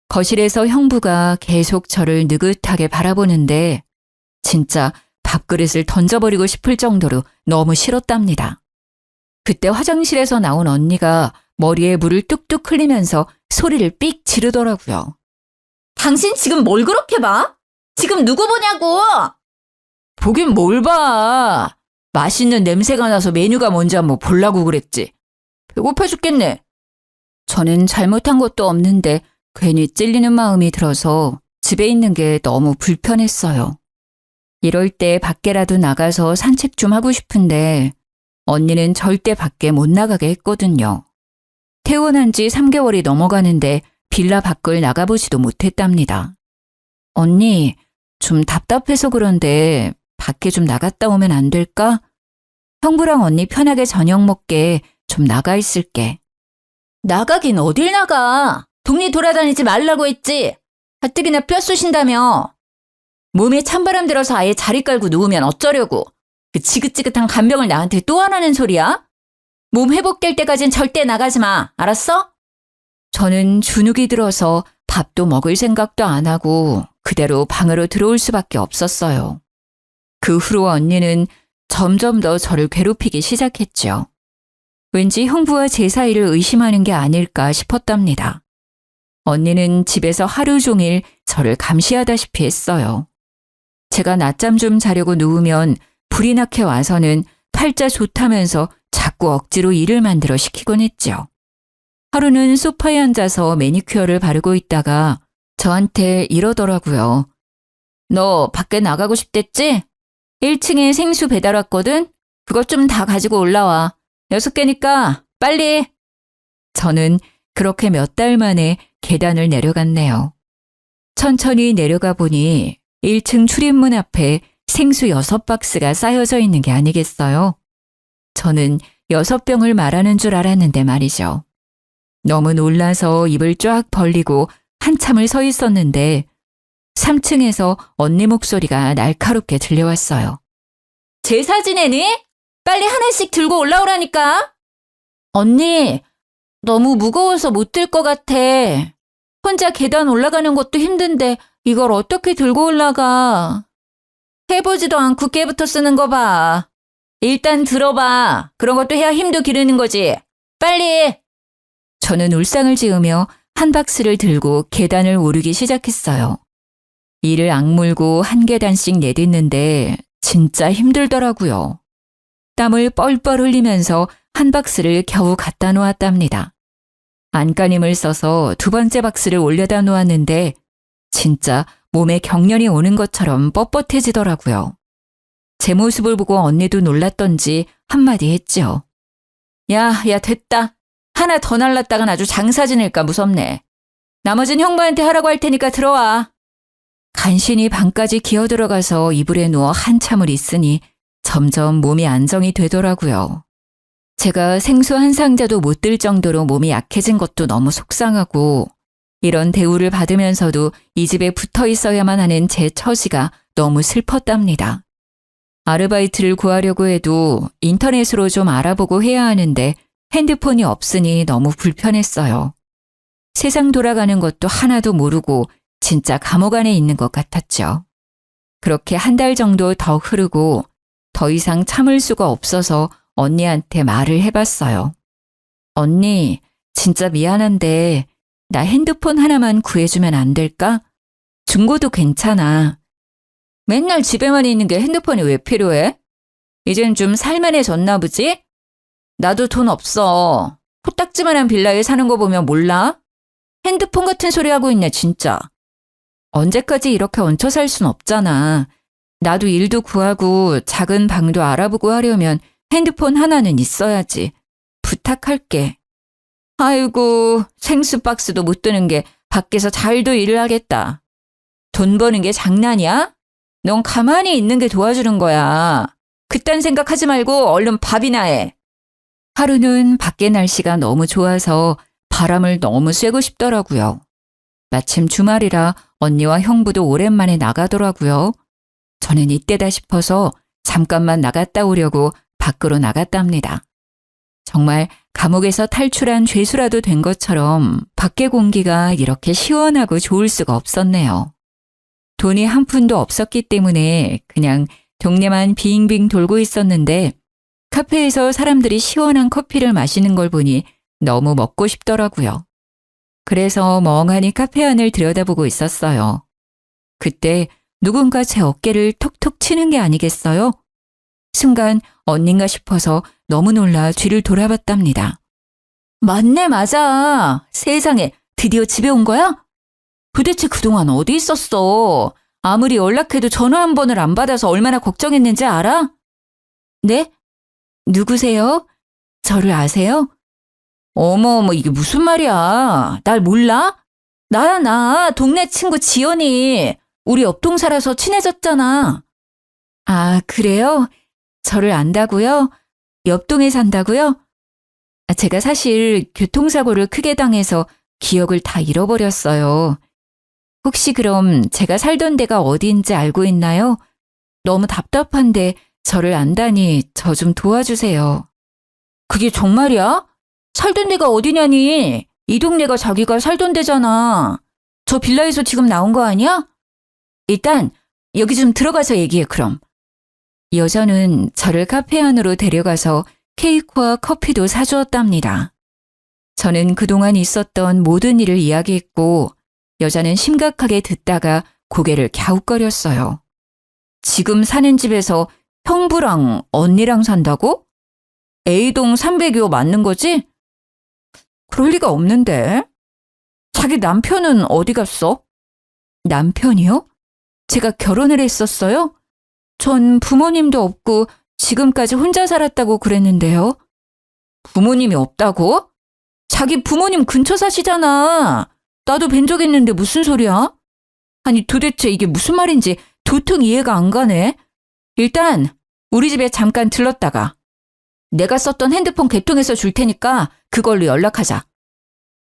거실에서 형부가 계속 저를 느긋하게 바라보는데 진짜 밥그릇을 던져버리고 싶을 정도로 너무 싫었답니다. 그때 화장실에서 나온 언니가 머리에 물을 뚝뚝 흘리면서 소리를 삑 지르더라고요. 당신 지금 뭘 그렇게 봐? 지금 누구 보냐고! 보긴 뭘 봐. 맛있는 냄새가 나서 메뉴가 뭔지 한번 보려고 그랬지. 배고파 죽겠네. 저는 잘못한 것도 없는데 괜히 찔리는 마음이 들어서 집에 있는 게 너무 불편했어요. 이럴 때 밖에라도 나가서 산책 좀 하고 싶은데 언니는 절대 밖에 못 나가게 했거든요. 퇴원한 지 3개월이 넘어가는데 빌라 밖을 나가보지도 못했답니다. 언니, 좀 답답해서 그런데 밖에 좀 나갔다 오면 안 될까? 형부랑 언니 편하게 저녁 먹게 좀 나가 있을게. 나가긴 어딜 나가? 동네 돌아다니지 말라고 했지. 가뜩이나 뼈 쑤신다며. 몸에 찬바람 들어서 아예 자리 깔고 누우면 어쩌려고. 그 지긋지긋한 간병을 나한테 또 하라는 소리야? 몸 회복될 때까진 절대 나가지 마. 알았어? 저는 주눅이 들어서 밥도 먹을 생각도 안 하고 그대로 방으로 들어올 수밖에 없었어요. 그 후로 언니는 점점 더 저를 괴롭히기 시작했죠. 왠지 형부와 제 사이를 의심하는 게 아닐까 싶었답니다. 언니는 집에서 하루 종일 저를 감시하다시피 했어요. 제가 낮잠 좀 자려고 누우면 불이 나게 와서는 팔자 좋다면서 자꾸 억지로 일을 만들어 시키곤 했죠. 하루는 소파에 앉아서 매니큐어를 바르고 있다가 저한테 이러더라고요. 너 밖에 나가고 싶댔지? 1층에 생수 배달 왔거든? 그것 좀 다 가지고 올라와. 6개니까 빨리. 저는 그렇게 몇 달 만에 계단을 내려갔네요. 천천히 내려가 보니 1층 출입문 앞에 생수 6박스가 쌓여져 있는 게 아니겠어요? 저는 6병을 말하는 줄 알았는데 말이죠. 너무 놀라서 입을 쫙 벌리고 한참을 서 있었는데 3층에서 언니 목소리가 날카롭게 들려왔어요. 제 사진애니? 빨리 하나씩 들고 올라오라니까. 언니, 너무 무거워서 못 들 것 같아. 혼자 계단 올라가는 것도 힘든데 이걸 어떻게 들고 올라가. 해보지도 않고 깨부터 쓰는 거 봐. 일단 들어봐. 그런 것도 해야 힘도 기르는 거지. 빨리. 저는 울상을 지으며 한 박스를 들고 계단을 오르기 시작했어요. 이를 악물고 한 계단씩 내딛는데 진짜 힘들더라고요. 땀을 뻘뻘 흘리면서 한 박스를 겨우 갖다 놓았답니다. 안간힘을 써서 2번째 박스를 올려다 놓았는데 진짜 몸에 경련이 오는 것처럼 뻣뻣해지더라고요. 제 모습을 보고 언니도 놀랐던지 한마디 했죠. 야, 됐다. 하나 더 날랐다간 아주 장사 지낼까 무섭네. 나머진 형부한테 하라고 할 테니까 들어와. 간신히 방까지 기어들어가서 이불에 누워 한참을 있으니 점점 몸이 안정이 되더라고요. 제가 생수 한 상자도 못 들 정도로 몸이 약해진 것도 너무 속상하고 이런 대우를 받으면서도 이 집에 붙어 있어야만 하는 제 처지가 너무 슬펐답니다. 아르바이트를 구하려고 해도 인터넷으로 좀 알아보고 해야 하는데 핸드폰이 없으니 너무 불편했어요. 세상 돌아가는 것도 하나도 모르고 진짜 감옥 안에 있는 것 같았죠. 그렇게 한 달 정도 더 흐르고 더 이상 참을 수가 없어서 언니한테 말을 해봤어요. 언니, 진짜 미안한데 나 핸드폰 하나만 구해주면 안 될까? 중고도 괜찮아. 맨날 집에만 있는 게 핸드폰이 왜 필요해? 이젠 좀 살만해졌나 보지? 나도 돈 없어. 코딱지만한 빌라에 사는 거 보면 몰라? 핸드폰 같은 소리 하고 있네, 진짜. 언제까지 이렇게 얹혀 살 순 없잖아. 나도 일도 구하고 작은 방도 알아보고 하려면 핸드폰 하나는 있어야지. 부탁할게. 아이고, 생수박스도 못 드는 게 밖에서 잘도 일을 하겠다. 돈 버는 게 장난이야? 넌 가만히 있는 게 도와주는 거야. 그딴 생각하지 말고 얼른 밥이나 해. 하루는 밖에 날씨가 너무 좋아서 바람을 너무 쐬고 싶더라고요. 마침 주말이라 언니와 형부도 오랜만에 나가더라고요. 저는 이때다 싶어서 잠깐만 나갔다 오려고 밖으로 나갔답니다. 정말 감옥에서 탈출한 죄수라도 된 것처럼 밖의 공기가 이렇게 시원하고 좋을 수가 없었네요. 돈이 한 푼도 없었기 때문에 그냥 동네만 빙빙 돌고 있었는데 카페에서 사람들이 시원한 커피를 마시는 걸 보니 너무 먹고 싶더라고요. 그래서 멍하니 카페 안을 들여다보고 있었어요. 그때 누군가 제 어깨를 톡톡 치는 게 아니겠어요? 순간 언닌가 싶어서 너무 놀라 뒤를 돌아봤답니다. 맞네, 맞아. 세상에, 드디어 집에 온 거야? 도대체 그동안 어디 있었어? 아무리 연락해도 전화 한 번을 안 받아서 얼마나 걱정했는지 알아? 네? 누구세요? 저를 아세요? 어머, 이게 무슨 말이야. 날 몰라? 나야, 나. 동네 친구 지연이. 우리 옆동 살아서 친해졌잖아. 아, 그래요? 저를 안다고요? 옆동에 산다고요? 제가 사실 교통사고를 크게 당해서 기억을 다 잃어버렸어요. 혹시 그럼 제가 살던 데가 어디인지 알고 있나요? 너무 답답한데 저를 안다니 저 좀 도와주세요. 그게 정말이야? 살던 데가 어디냐니? 이 동네가 자기가 살던 데잖아. 저 빌라에서 지금 나온 거 아니야? 일단 여기 좀 들어가서 얘기해, 그럼. 여자는 저를 카페 안으로 데려가서 케이크와 커피도 사주었답니다. 저는 그동안 있었던 모든 일을 이야기했고 여자는 심각하게 듣다가 고개를 갸웃거렸어요. 지금 사는 집에서 형부랑 언니랑 산다고? A동 302호 맞는 거지? 그럴 리가 없는데. 자기 남편은 어디 갔어? 남편이요? 제가 결혼을 했었어요? 전 부모님도 없고 지금까지 혼자 살았다고 그랬는데요. 부모님이 없다고? 자기 부모님 근처 사시잖아. 나도 뵌 적 있는데 무슨 소리야? 아니 도대체 이게 무슨 말인지 도통 이해가 안 가네. 일단 우리 집에 잠깐 들렀다가 내가 썼던 핸드폰 개통해서 줄 테니까 그걸로 연락하자.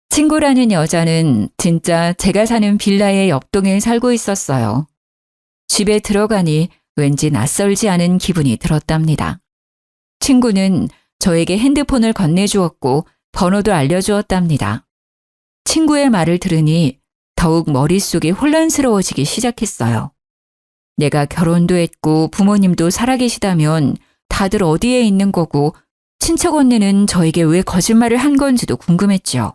친구라는 여자는 진짜 제가 사는 빌라의 옆동에 살고 있었어요. 집에 들어가니 왠지 낯설지 않은 기분이 들었답니다. 친구는 저에게 핸드폰을 건네주었고 번호도 알려주었답니다. 친구의 말을 들으니 더욱 머릿속이 혼란스러워지기 시작했어요. 내가 결혼도 했고 부모님도 살아계시다면 다들 어디에 있는 거고 친척 언니는 저에게 왜 거짓말을 한 건지도 궁금했죠.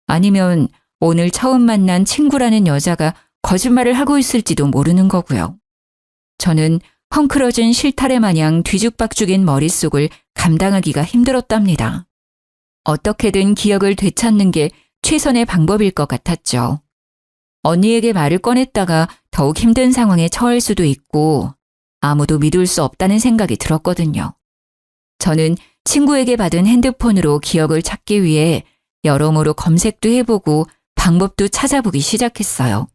아니면 오늘 처음 만난 친구라는 여자가 거짓말을 하고 있을지도 모르는 거고요. 저는 헝클어진 실타래 마냥 뒤죽박죽인 머릿속을 감당하기가 힘들었답니다. 어떻게든 기억을 되찾는 게 최선의 방법일 것 같았죠. 언니에게 말을 꺼냈다가 더욱 힘든 상황에 처할 수도 있고 아무도 믿을 수 없다는 생각이 들었거든요. 저는 친구에게 받은 핸드폰으로 기억을 찾기 위해 여러모로 검색도 해보고 방법도 찾아보기 시작했어요.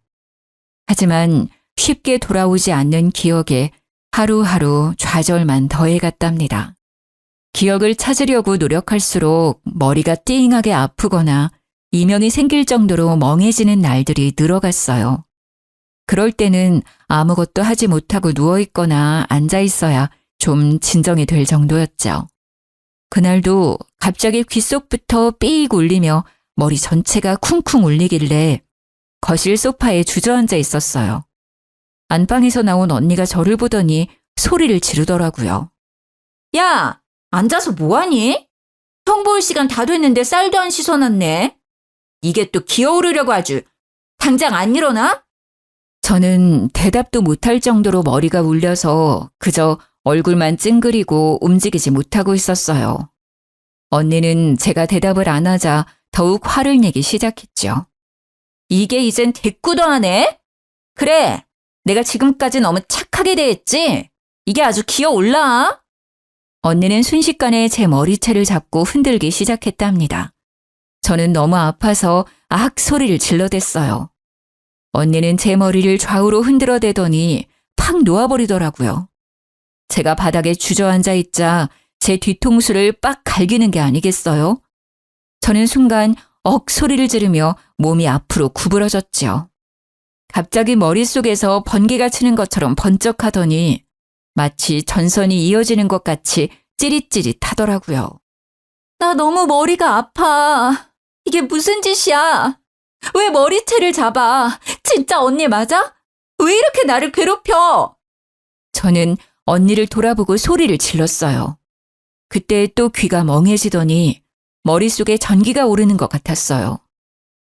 하지만 쉽게 돌아오지 않는 기억에 하루하루 좌절만 더해갔답니다. 기억을 찾으려고 노력할수록 머리가 띵하게 아프거나 이명이 생길 정도로 멍해지는 날들이 늘어갔어요. 그럴 때는 아무것도 하지 못하고 누워있거나 앉아있어야 좀 진정이 될 정도였죠. 그날도 갑자기 귓속부터 삐익 울리며 머리 전체가 쿵쿵 울리길래 거실 소파에 주저앉아 있었어요. 안방에서 나온 언니가 저를 보더니 소리를 지르더라고요. 야, 앉아서 뭐하니? 형 볼 시간 다 됐는데 쌀도 안 씻어놨네. 이게 또 기어오르려고 아주. 당장 안 일어나? 저는 대답도 못할 정도로 머리가 울려서 그저 얼굴만 찡그리고 움직이지 못하고 있었어요. 언니는 제가 대답을 안 하자 더욱 화를 내기 시작했죠. 이게 이젠 대꾸도 하네? 그래, 내가 지금까지 너무 착하게 대했지? 이게 아주 기어올라. 언니는 순식간에 제 머리채를 잡고 흔들기 시작했답니다. 저는 너무 아파서 악 소리를 질러댔어요. 언니는 제 머리를 좌우로 흔들어대더니 팍 놓아버리더라고요. 제가 바닥에 주저앉아 있자 제 뒤통수를 빡 갈기는 게 아니겠어요? 저는 순간 억 소리를 지르며 몸이 앞으로 구부러졌죠. 갑자기 머릿속에서 번개가 치는 것처럼 번쩍하더니 마치 전선이 이어지는 것 같이 찌릿찌릿하더라고요. 나 너무 머리가 아파. 이게 무슨 짓이야? 왜 머리채를 잡아? 진짜 언니 맞아? 왜 이렇게 나를 괴롭혀? 저는 언니를 돌아보고 소리를 질렀어요. 그때 또 귀가 멍해지더니 머릿속에 전기가 오르는 것 같았어요.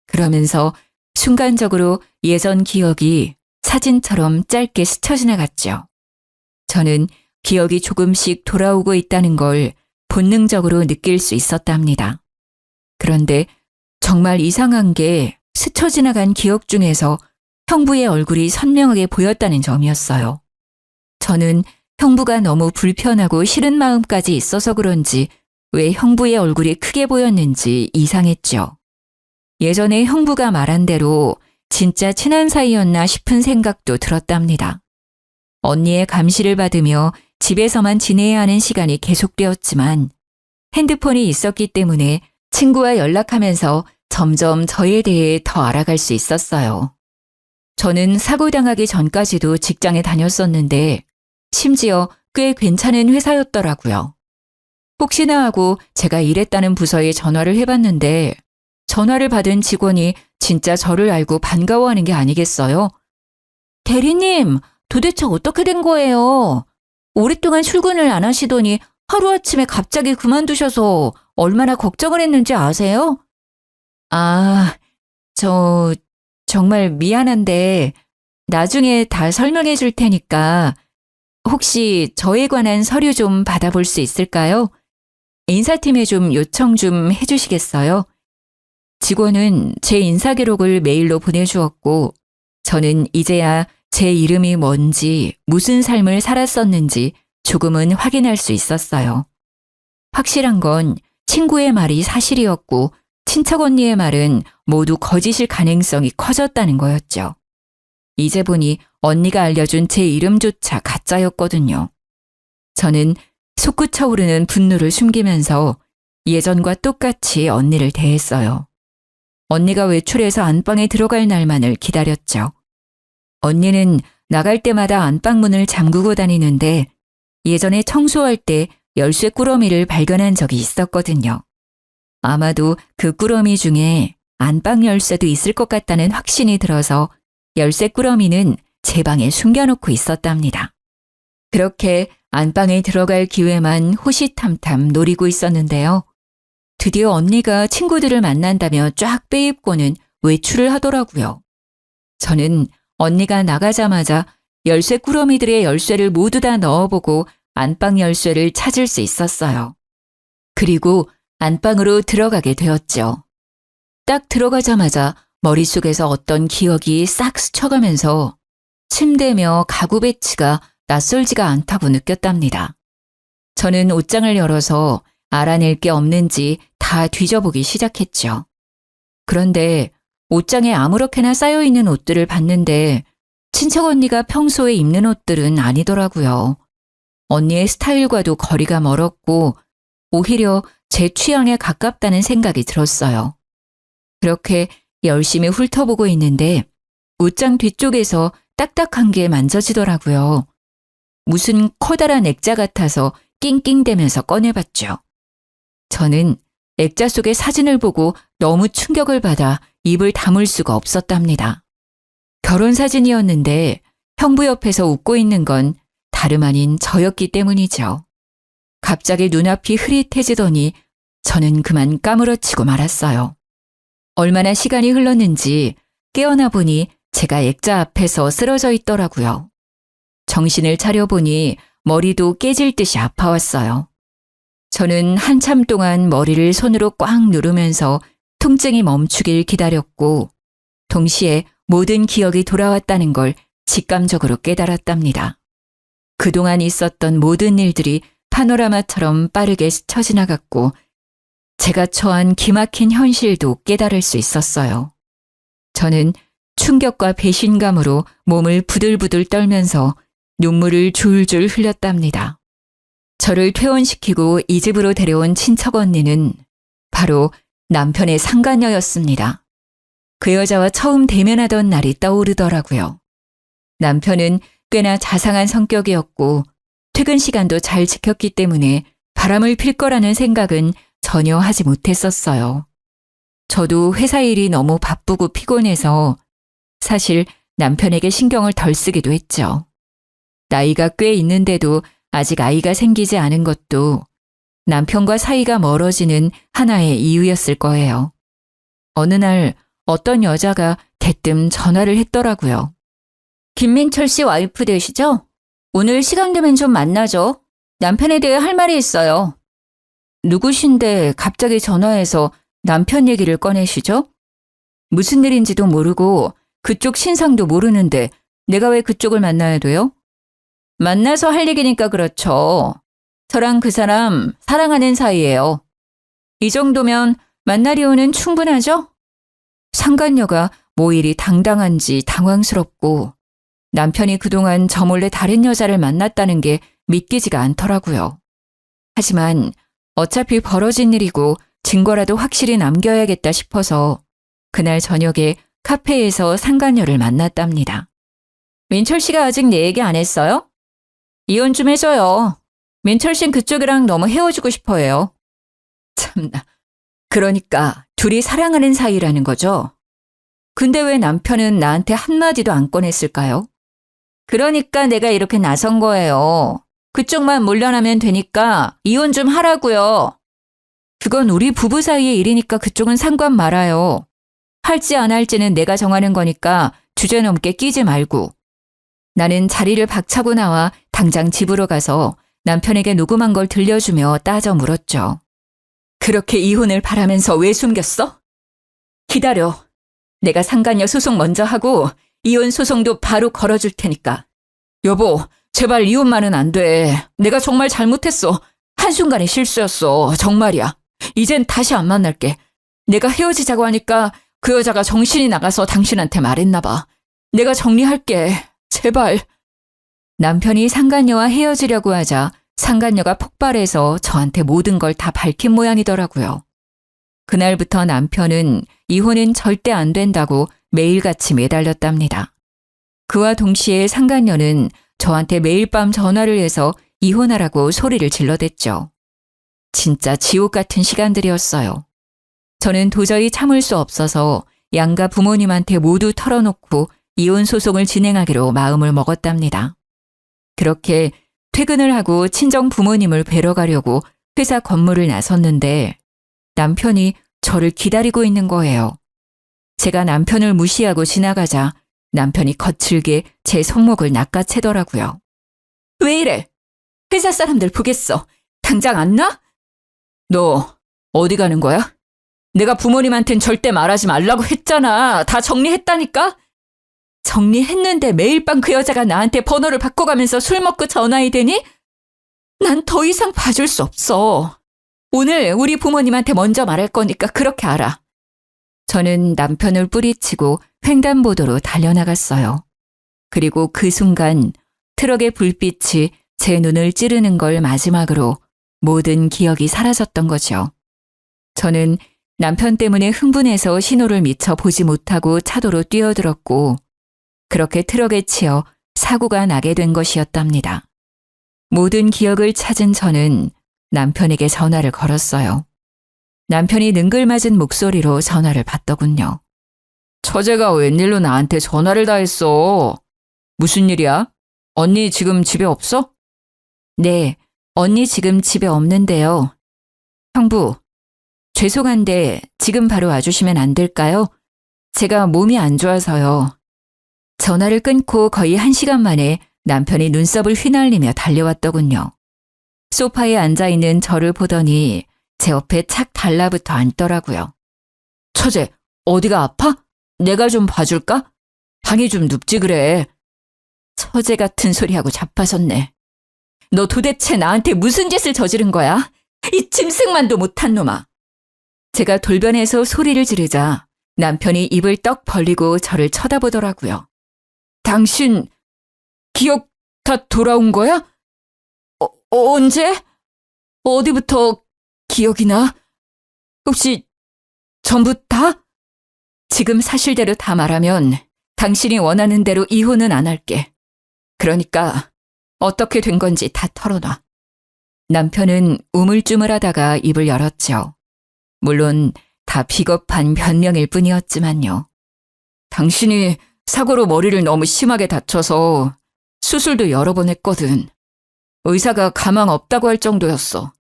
그러면서 순간적으로 예전 기억이 사진처럼 짧게 스쳐 지나갔죠. 저는 기억이 조금씩 돌아오고 있다는 걸 본능적으로 느낄 수 있었답니다. 그런데 정말 이상한 게 스쳐 지나간 기억 중에서 형부의 얼굴이 선명하게 보였다는 점이었어요. 저는 형부가 너무 불편하고 싫은 마음까지 있어서 그런지 왜 형부의 얼굴이 크게 보였는지 이상했죠. 예전에 형부가 말한 대로 진짜 친한 사이였나 싶은 생각도 들었답니다. 언니의 감시를 받으며 집에서만 지내야 하는 시간이 계속되었지만 핸드폰이 있었기 때문에 친구와 연락하면서 점점 저에 대해 더 알아갈 수 있었어요. 저는 사고당하기 전까지도 직장에 다녔었는데 심지어 꽤 괜찮은 회사였더라고요. 혹시나 하고 제가 일했다는 부서에 전화를 해봤는데 전화를 받은 직원이 진짜 저를 알고 반가워하는 게 아니겠어요? 대리님, 도대체 어떻게 된 거예요? 오랫동안 출근을 안 하시더니 하루아침에 갑자기 그만두셔서 얼마나 걱정을 했는지 아세요? 아, 저 정말 미안한데 나중에 다 설명해 줄 테니까 혹시 저에 관한 서류 좀 받아볼 수 있을까요? 인사팀에 좀 요청 좀 해주시겠어요? 직원은 제 인사 기록을 메일로 보내주었고 저는 이제야 제 이름이 뭔지 무슨 삶을 살았었는지 조금은 확인할 수 있었어요. 확실한 건 친구의 말이 사실이었고 친척 언니의 말은 모두 거짓일 가능성이 커졌다는 거였죠. 이제 보니 언니가 알려준 제 이름조차 가짜였거든요. 저는 솟구쳐오르는 분노를 숨기면서 예전과 똑같이 언니를 대했어요. 언니가 외출해서 안방에 들어갈 날만을 기다렸죠. 언니는 나갈 때마다 안방 문을 잠그고 다니는데 예전에 청소할 때 열쇠 꾸러미를 발견한 적이 있었거든요. 아마도 그 꾸러미 중에 안방 열쇠도 있을 것 같다는 확신이 들어서 열쇠 꾸러미는 제 방에 숨겨놓고 있었답니다. 그렇게 안방에 들어갈 기회만 호시탐탐 노리고 있었는데요. 드디어 언니가 친구들을 만난다며 쫙 빼입고는 외출을 하더라고요. 저는 언니가 나가자마자 열쇠 꾸러미들의 열쇠를 모두 다 넣어보고 안방 열쇠를 찾을 수 있었어요. 그리고 안방으로 들어가게 되었죠. 딱 들어가자마자 머릿속에서 어떤 기억이 싹 스쳐가면서 침대며 가구 배치가 낯설지가 않다고 느꼈답니다. 저는 옷장을 열어서 알아낼 게 없는지 다 뒤져보기 시작했죠. 그런데 옷장에 아무렇게나 쌓여있는 옷들을 봤는데 친척 언니가 평소에 입는 옷들은 아니더라고요. 언니의 스타일과도 거리가 멀었고 오히려 제 취향에 가깝다는 생각이 들었어요. 그렇게 열심히 훑어보고 있는데 옷장 뒤쪽에서 딱딱한 게 만져지더라고요. 무슨 커다란 액자 같아서 낑낑대면서 꺼내봤죠. 저는 액자 속의 사진을 보고 너무 충격을 받아 입을 다물 수가 없었답니다. 결혼사진이었는데 형부 옆에서 웃고 있는 건 다름 아닌 저였기 때문이죠. 갑자기 눈앞이 흐릿해지더니 저는 그만 까무러치고 말았어요. 얼마나 시간이 흘렀는지 깨어나 보니 제가 액자 앞에서 쓰러져 있더라고요. 정신을 차려보니 머리도 깨질 듯이 아파왔어요. 저는 한참 동안 머리를 손으로 꽉 누르면서 통증이 멈추길 기다렸고 동시에 모든 기억이 돌아왔다는 걸 직감적으로 깨달았답니다. 그동안 있었던 모든 일들이 파노라마처럼 빠르게 스쳐 지나갔고 제가 처한 기막힌 현실도 깨달을 수 있었어요. 저는 충격과 배신감으로 몸을 부들부들 떨면서 눈물을 줄줄 흘렸답니다. 저를 퇴원시키고 이 집으로 데려온 친척 언니는 바로 남편의 상간녀였습니다. 그 여자와 처음 대면하던 날이 떠오르더라고요. 남편은 꽤나 자상한 성격이었고 퇴근 시간도 잘 지켰기 때문에 바람을 필 거라는 생각은 전혀 하지 못했었어요. 저도 회사 일이 너무 바쁘고 피곤해서 사실 남편에게 신경을 덜 쓰기도 했죠. 나이가 꽤 있는데도 아직 아이가 생기지 않은 것도 남편과 사이가 멀어지는 하나의 이유였을 거예요. 어느 날 어떤 여자가 대뜸 전화를 했더라고요. 김민철 씨 와이프 되시죠? 오늘 시간 되면 좀 만나죠. 남편에 대해 할 말이 있어요. 누구신데 갑자기 전화해서 남편 얘기를 꺼내시죠? 무슨 일인지도 모르고 그쪽 신상도 모르는데 내가 왜 그쪽을 만나야 돼요? 만나서 할 얘기니까 그렇죠. 저랑 그 사람 사랑하는 사이예요. 이 정도면 만날 이유는 충분하죠? 상간녀가 뭐 일이 당당한지 당황스럽고 남편이 그동안 저 몰래 다른 여자를 만났다는 게 믿기지가 않더라고요. 하지만 어차피 벌어진 일이고 증거라도 확실히 남겨야겠다 싶어서 그날 저녁에 카페에서 상간녀를 만났답니다. 민철 씨가 아직 내 얘기 안 했어요? 이혼 좀 해줘요. 민철 씨는 그쪽이랑 너무 헤어지고 싶어 해요. 참나. 그러니까 둘이 사랑하는 사이라는 거죠? 근데 왜 남편은 나한테 한마디도 안 꺼냈을까요? 그러니까 내가 이렇게 나선 거예요. 그쪽만 물러나면 되니까 이혼 좀 하라고요. 그건 우리 부부 사이의 일이니까 그쪽은 상관 말아요. 할지 안 할지는 내가 정하는 거니까 주제넘게 끼지 말고. 나는 자리를 박차고 나와 당장 집으로 가서 남편에게 녹음한 걸 들려주며 따져 물었죠. 그렇게 이혼을 바라면서 왜 숨겼어? 기다려. 내가 상간녀 소송 먼저 하고 이혼 소송도 바로 걸어줄 테니까. 여보, 제발 이혼만은 안 돼. 내가 정말 잘못했어. 한순간의 실수였어. 정말이야. 이젠 다시 안 만날게. 내가 헤어지자고 하니까 그 여자가 정신이 나가서 당신한테 말했나 봐. 내가 정리할게. 제발. 남편이 상간녀와 헤어지려고 하자 상간녀가 폭발해서 저한테 모든 걸 다 밝힌 모양이더라고요. 그날부터 남편은 이혼은 절대 안 된다고 매일같이 매달렸답니다. 그와 동시에 상간녀는 저한테 매일 밤 전화를 해서 이혼하라고 소리를 질러댔죠. 진짜 지옥 같은 시간들이었어요. 저는 도저히 참을 수 없어서 양가 부모님한테 모두 털어놓고 이혼 소송을 진행하기로 마음을 먹었답니다. 그렇게 퇴근을 하고 친정 부모님을 뵈러 가려고 회사 건물을 나섰는데 남편이 저를 기다리고 있는 거예요. 제가 남편을 무시하고 지나가자 남편이 거칠게 제 손목을 낚아채더라고요. 왜 이래? 회사 사람들 보겠어. 당장 안 나? 너 어디 가는 거야? 내가 부모님한텐 절대 말하지 말라고 했잖아. 다 정리했다니까? 정리했는데 매일 밤 그 여자가 나한테 번호를 바꿔가면서 술 먹고 전화해 대니? 난 더 이상 봐줄 수 없어. 오늘 우리 부모님한테 먼저 말할 거니까 그렇게 알아. 저는 남편을 뿌리치고 횡단보도로 달려나갔어요. 그리고 그 순간 트럭의 불빛이 제 눈을 찌르는 걸 마지막으로 모든 기억이 사라졌던 거죠. 저는 남편 때문에 흥분해서 신호를 미처 보지 못하고 차도로 뛰어들었고 그렇게 트럭에 치여 사고가 나게 된 것이었답니다. 모든 기억을 찾은 저는 남편에게 전화를 걸었어요. 남편이 능글맞은 목소리로 전화를 받더군요. 처제가 웬일로 나한테 전화를 다 했어? 무슨 일이야? 언니 지금 집에 없어? 네, 언니 지금 집에 없는데요. 형부, 죄송한데 지금 바로 와주시면 안 될까요? 제가 몸이 안 좋아서요. 전화를 끊고 거의 1시간 만에 남편이 눈썹을 휘날리며 달려왔더군요. 소파에 앉아있는 저를 보더니 제 옆에 착 달라붙어 앉더라고요. 처제, 어디가 아파? 내가 좀 봐줄까? 방이 좀 눕지 그래. 처제 같은 소리하고 자빠졌네. 너 도대체 나한테 무슨 짓을 저지른 거야? 이 짐승만도 못한 놈아. 제가 돌변해서 소리를 지르자 남편이 입을 떡 벌리고 저를 쳐다보더라고요. 당신 기억 다 돌아온 거야? 언제? 어디부터 기억이 나? 혹시 전부 다? 지금 사실대로 다 말하면 당신이 원하는 대로 이혼은 안 할게. 그러니까 어떻게 된 건지 다 털어놔. 남편은 우물쭈물하다가 입을 열었죠. 물론 다 비겁한 변명일 뿐이었지만요. 당신이 사고로 머리를 너무 심하게 다쳐서 수술도 여러 번 했거든. 의사가 가망 없다고 할 정도였어.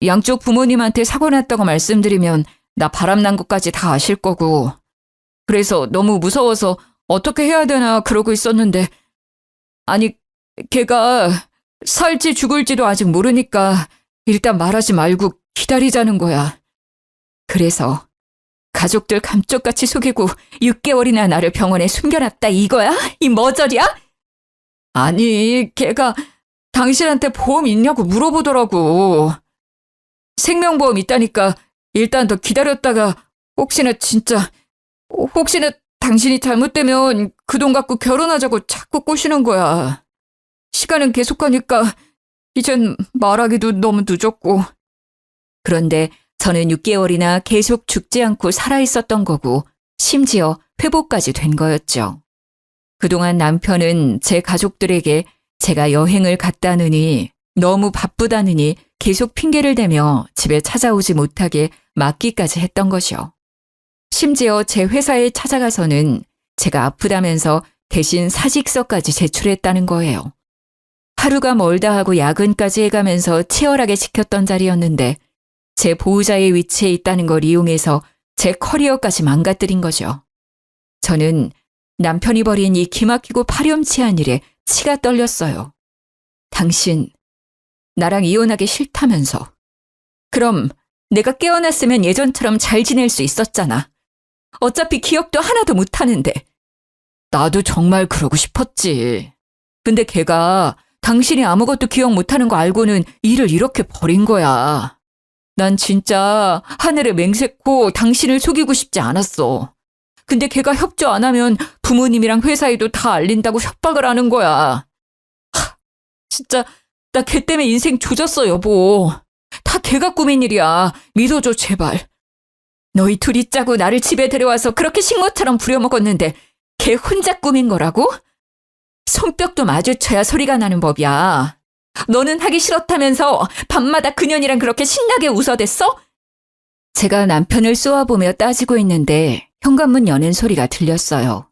양쪽 부모님한테 사고 났다고 말씀드리면 나 바람난 것까지 다 아실 거고. 그래서 너무 무서워서 어떻게 해야 되나 그러고 있었는데 아니 걔가 살지 죽을지도 아직 모르니까 일단 말하지 말고 기다리자는 거야. 그래서 가족들 감쪽같이 속이고 6개월이나 나를 병원에 숨겨놨다 이거야? 이 머저리야? 아니 걔가 당신한테 보험 있냐고 물어보더라고. 생명보험 있다니까 일단 더 기다렸다가 혹시나 당신이 잘못되면 그 돈 갖고 결혼하자고 자꾸 꼬시는 거야. 시간은 계속 가니까 이젠 말하기도 너무 늦었고. 그런데 저는 6개월이나 계속 죽지 않고 살아있었던 거고 심지어 회복까지 된 거였죠. 그동안 남편은 제 가족들에게 제가 여행을 갔다느니 너무 바쁘다느니 계속 핑계를 대며 집에 찾아오지 못하게 막기까지 했던 것이요. 심지어 제 회사에 찾아가서는 제가 아프다면서 대신 사직서까지 제출했다는 거예요. 하루가 멀다 하고 야근까지 해가면서 치열하게 지켰던 자리였는데 제 보호자의 위치에 있다는 걸 이용해서 제 커리어까지 망가뜨린 거죠. 저는 남편이 벌인 이 기막히고 파렴치한 일에 치가 떨렸어요. 당신, 나랑 이혼하기 싫다면서. 그럼 내가 깨어났으면 예전처럼 잘 지낼 수 있었잖아. 어차피 기억도 하나도 못하는데. 나도 정말 그러고 싶었지. 근데 걔가 당신이 아무것도 기억 못하는 거 알고는 일을 이렇게 버린 거야. 난 진짜 하늘에 맹세코 당신을 속이고 싶지 않았어. 근데 걔가 협조 안 하면 부모님이랑 회사에도 다 알린다고 협박을 하는 거야. 진짜 나 걔 때문에 인생 조졌어 여보. 다 걔가 꾸민 일이야. 믿어줘 제발. 너희 둘이 짜고 나를 집에 데려와서 그렇게 식모처럼 부려먹었는데 걔 혼자 꾸민 거라고? 손뼉도 마주쳐야 소리가 나는 법이야. 너는 하기 싫었다면서 밤마다 그년이랑 그렇게 신나게 웃어댔어? 제가 남편을 쏘아보며 따지고 있는데 현관문 여는 소리가 들렸어요.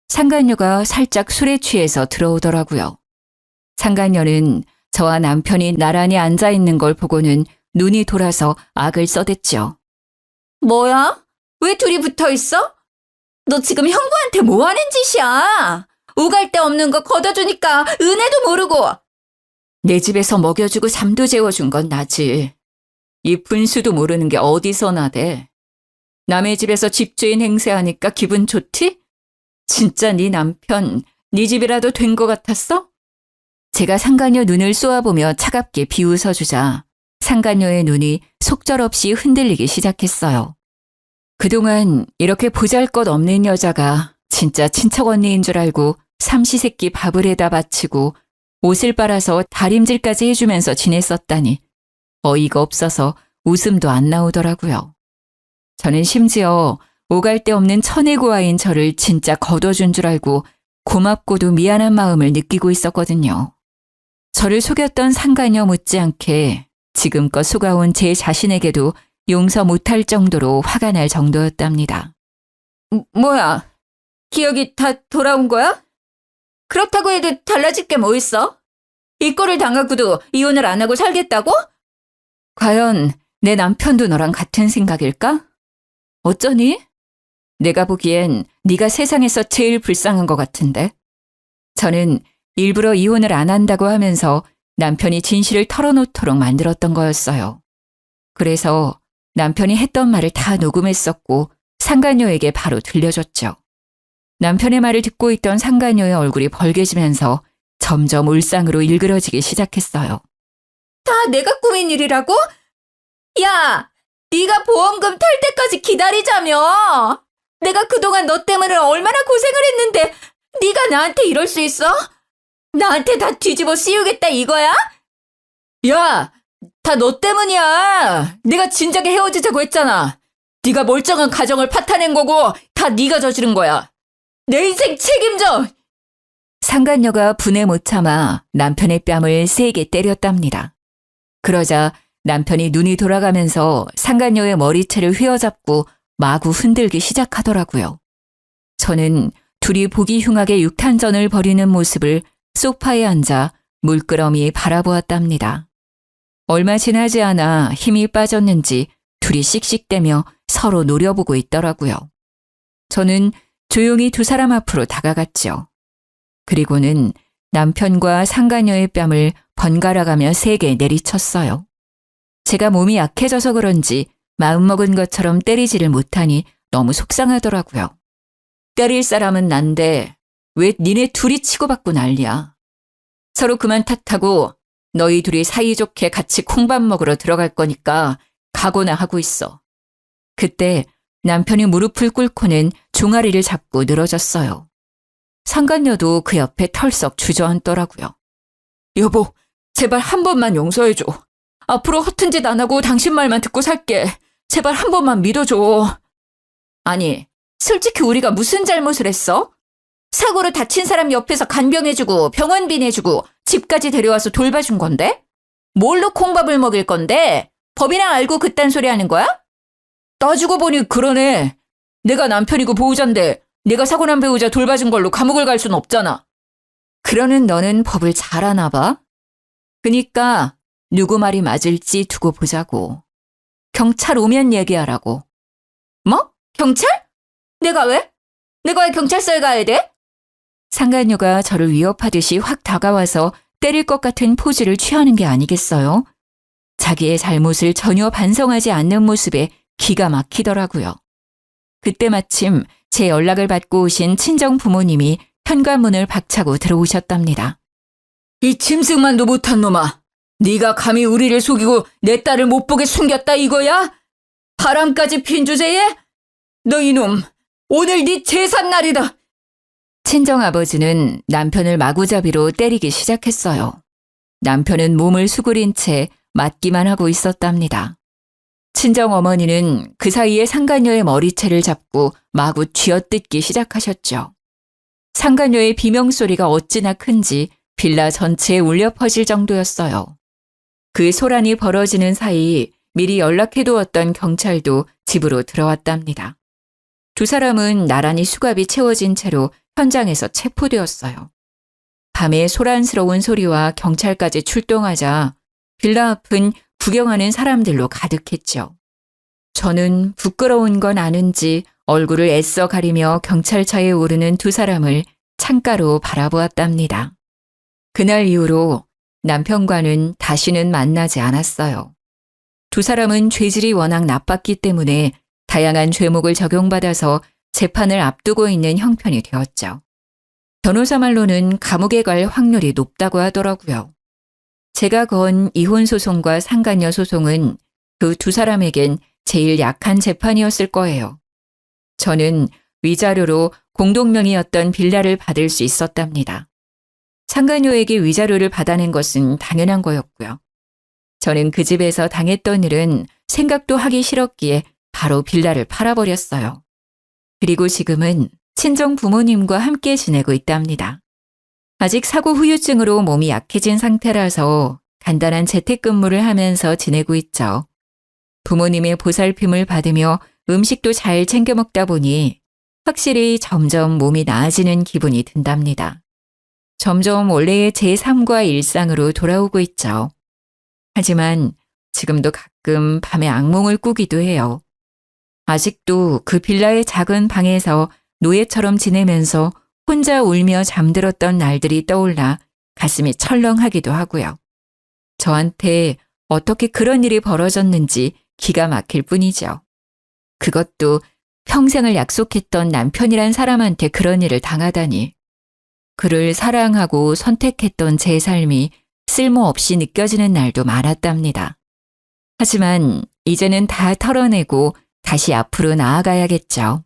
상간녀가 살짝 술에 취해서 들어오더라고요. 상간녀는 저와 남편이 나란히 앉아있는 걸 보고는 눈이 돌아서 악을 써댔죠. 뭐야? 왜 둘이 붙어있어? 너 지금 형부한테 뭐 하는 짓이야? 우갈 데 없는 거 걷어주니까 은혜도 모르고. 내 집에서 먹여주고 잠도 재워준 건 나지. 이 분수도 모르는 게 어디서 나대. 남의 집에서 집주인 행세하니까 기분 좋지? 진짜 네 남편 네 집이라도 된 거 같았어? 제가 상간녀 눈을 쏘아보며 차갑게 비웃어주자 상간녀의 눈이 속절없이 흔들리기 시작했어요. 그동안 이렇게 보잘것없는 여자가 진짜 친척 언니인 줄 알고 삼시세끼 밥을 해다 바치고 옷을 빨아서 다림질까지 해주면서 지냈었다니 어이가 없어서 웃음도 안 나오더라고요. 저는 심지어 오갈 데 없는 천혜고아인 저를 진짜 거둬준 줄 알고 고맙고도 미안한 마음을 느끼고 있었거든요. 저를 속였던 상간녀 못지않게 지금껏 속아온 제 자신에게도 용서 못할 정도로 화가 날 정도였답니다. 뭐야? 기억이 다 돌아온 거야? 그렇다고 해도 달라질 게 뭐 있어? 이 꼴을 당하고도 이혼을 안 하고 살겠다고? 과연 내 남편도 너랑 같은 생각일까? 어쩌니? 내가 보기엔 네가 세상에서 제일 불쌍한 것 같은데. 저는 일부러 이혼을 안 한다고 하면서 남편이 진실을 털어놓도록 만들었던 거였어요. 그래서 남편이 했던 말을 다 녹음했었고 상간녀에게 바로 들려줬죠. 남편의 말을 듣고 있던 상간녀의 얼굴이 벌개지면서 점점 울상으로 일그러지기 시작했어요. 다 내가 꾸민 일이라고? 야, 네가 보험금 탈 때까지 기다리자며. 내가 그동안 너 때문에 얼마나 고생을 했는데 네가 나한테 이럴 수 있어? 나한테 다 뒤집어 씌우겠다 이거야? 야, 다 너 때문이야. 내가 진작에 헤어지자고 했잖아. 네가 멀쩡한 가정을 파탄낸 거고 다 네가 저지른 거야. 내 인생 책임져. 상간녀가 분에 못 참아 남편의 뺨을 세게 때렸답니다. 그러자 남편이 눈이 돌아가면서 상간녀의 머리채를 휘어잡고 마구 흔들기 시작하더라고요. 저는 둘이 보기 흉하게 육탄전을 벌이는 모습을 소파에 앉아 물끄러미 바라보았답니다. 얼마 지나지 않아 힘이 빠졌는지 둘이 씩씩대며 서로 노려보고 있더라고요. 저는 조용히 두 사람 앞으로 다가갔죠. 그리고는 남편과 상간녀의 뺨을 번갈아가며 세게 내리쳤어요. 제가 몸이 약해져서 그런지 마음먹은 것처럼 때리지를 못하니 너무 속상하더라고요. 때릴 사람은 난데 왜 니네 둘이 치고받고 난리야. 서로 그만 탓하고 너희 둘이 사이좋게 같이 콩밥 먹으러 들어갈 거니까 각오나 하고 있어. 그때 남편이 무릎을 꿇고는 종아리를 잡고 늘어졌어요. 상간녀도 그 옆에 털썩 주저앉더라고요. 여보, 제발 한 번만 용서해줘. 앞으로 허튼 짓 안 하고 당신 말만 듣고 살게. 제발 한 번만 믿어줘. 아니, 솔직히 우리가 무슨 잘못을 했어? 사고로 다친 사람 옆에서 간병해주고 병원비 내주고 집까지 데려와서 돌봐준 건데? 뭘로 콩밥을 먹일 건데? 법이나 알고 그딴 소리 하는 거야? 따지고 보니 그러네. 내가 남편이고 보호자인데 내가 사고 난 배우자 돌봐준 걸로 감옥을 갈 순 없잖아. 그러는 너는 법을 잘 아나 봐. 그니까 누구 말이 맞을지 두고 보자고. 경찰 오면 얘기하라고. 뭐? 경찰? 내가 왜? 내가 왜 경찰서에 가야 돼? 상간녀가 저를 위협하듯이 확 다가와서 때릴 것 같은 포즈를 취하는 게 아니겠어요? 자기의 잘못을 전혀 반성하지 않는 모습에 기가 막히더라고요. 그때 마침 제 연락을 받고 오신 친정 부모님이 현관문을 박차고 들어오셨답니다. 이 짐승만도 못한 놈아. 네가 감히 우리를 속이고 내 딸을 못 보게 숨겼다 이거야? 바람까지 핀 주제에? 너 이놈, 오늘 네 제삿날이다. 친정아버지는 남편을 마구잡이로 때리기 시작했어요. 남편은 몸을 수그린 채 맞기만 하고 있었답니다. 친정어머니는 그 사이에 상간녀의 머리채를 잡고 마구 쥐어뜯기 시작하셨죠. 상간녀의 비명소리가 어찌나 큰지 빌라 전체에 울려 퍼질 정도였어요. 그 소란이 벌어지는 사이 미리 연락해두었던 경찰도 집으로 들어왔답니다. 두 사람은 나란히 수갑이 채워진 채로 현장에서 체포되었어요. 밤에 소란스러운 소리와 경찰까지 출동하자 빌라 앞은 구경하는 사람들로 가득했죠. 저는 부끄러운 건 아는지 얼굴을 애써 가리며 경찰차에 오르는 두 사람을 창가로 바라보았답니다. 그날 이후로 남편과는 다시는 만나지 않았어요. 두 사람은 죄질이 워낙 나빴기 때문에 다양한 죄목을 적용받아서 재판을 앞두고 있는 형편이 되었죠. 변호사 말로는 감옥에 갈 확률이 높다고 하더라고요. 제가 건 이혼 소송과 상간녀 소송은 그 두 사람에겐 제일 약한 재판이었을 거예요. 저는 위자료로 공동명의였던 빌라를 받을 수 있었답니다. 상간녀에게 위자료를 받아낸 것은 당연한 거였고요. 저는 그 집에서 당했던 일은 생각도 하기 싫었기에 바로 빌라를 팔아버렸어요. 그리고 지금은 친정 부모님과 함께 지내고 있답니다. 아직 사고 후유증으로 몸이 약해진 상태라서 간단한 재택근무를 하면서 지내고 있죠. 부모님의 보살핌을 받으며 음식도 잘 챙겨 먹다 보니 확실히 점점 몸이 나아지는 기분이 든답니다. 점점 원래의 제 삶과 일상으로 돌아오고 있죠. 하지만 지금도 가끔 밤에 악몽을 꾸기도 해요. 아직도 그 빌라의 작은 방에서 노예처럼 지내면서 혼자 울며 잠들었던 날들이 떠올라 가슴이 철렁하기도 하고요. 저한테 어떻게 그런 일이 벌어졌는지 기가 막힐 뿐이죠. 그것도 평생을 약속했던 남편이란 사람한테 그런 일을 당하다니. 그를 사랑하고 선택했던 제 삶이 쓸모없이 느껴지는 날도 많았답니다. 하지만 이제는 다 털어내고 다시 앞으로 나아가야겠죠.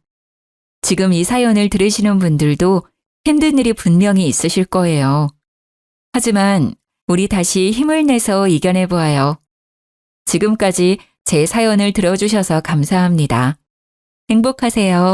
지금 이 사연을 들으시는 분들도 힘든 일이 분명히 있으실 거예요. 하지만 우리 다시 힘을 내서 이겨내보아요. 지금까지 제 사연을 들어주셔서 감사합니다. 행복하세요.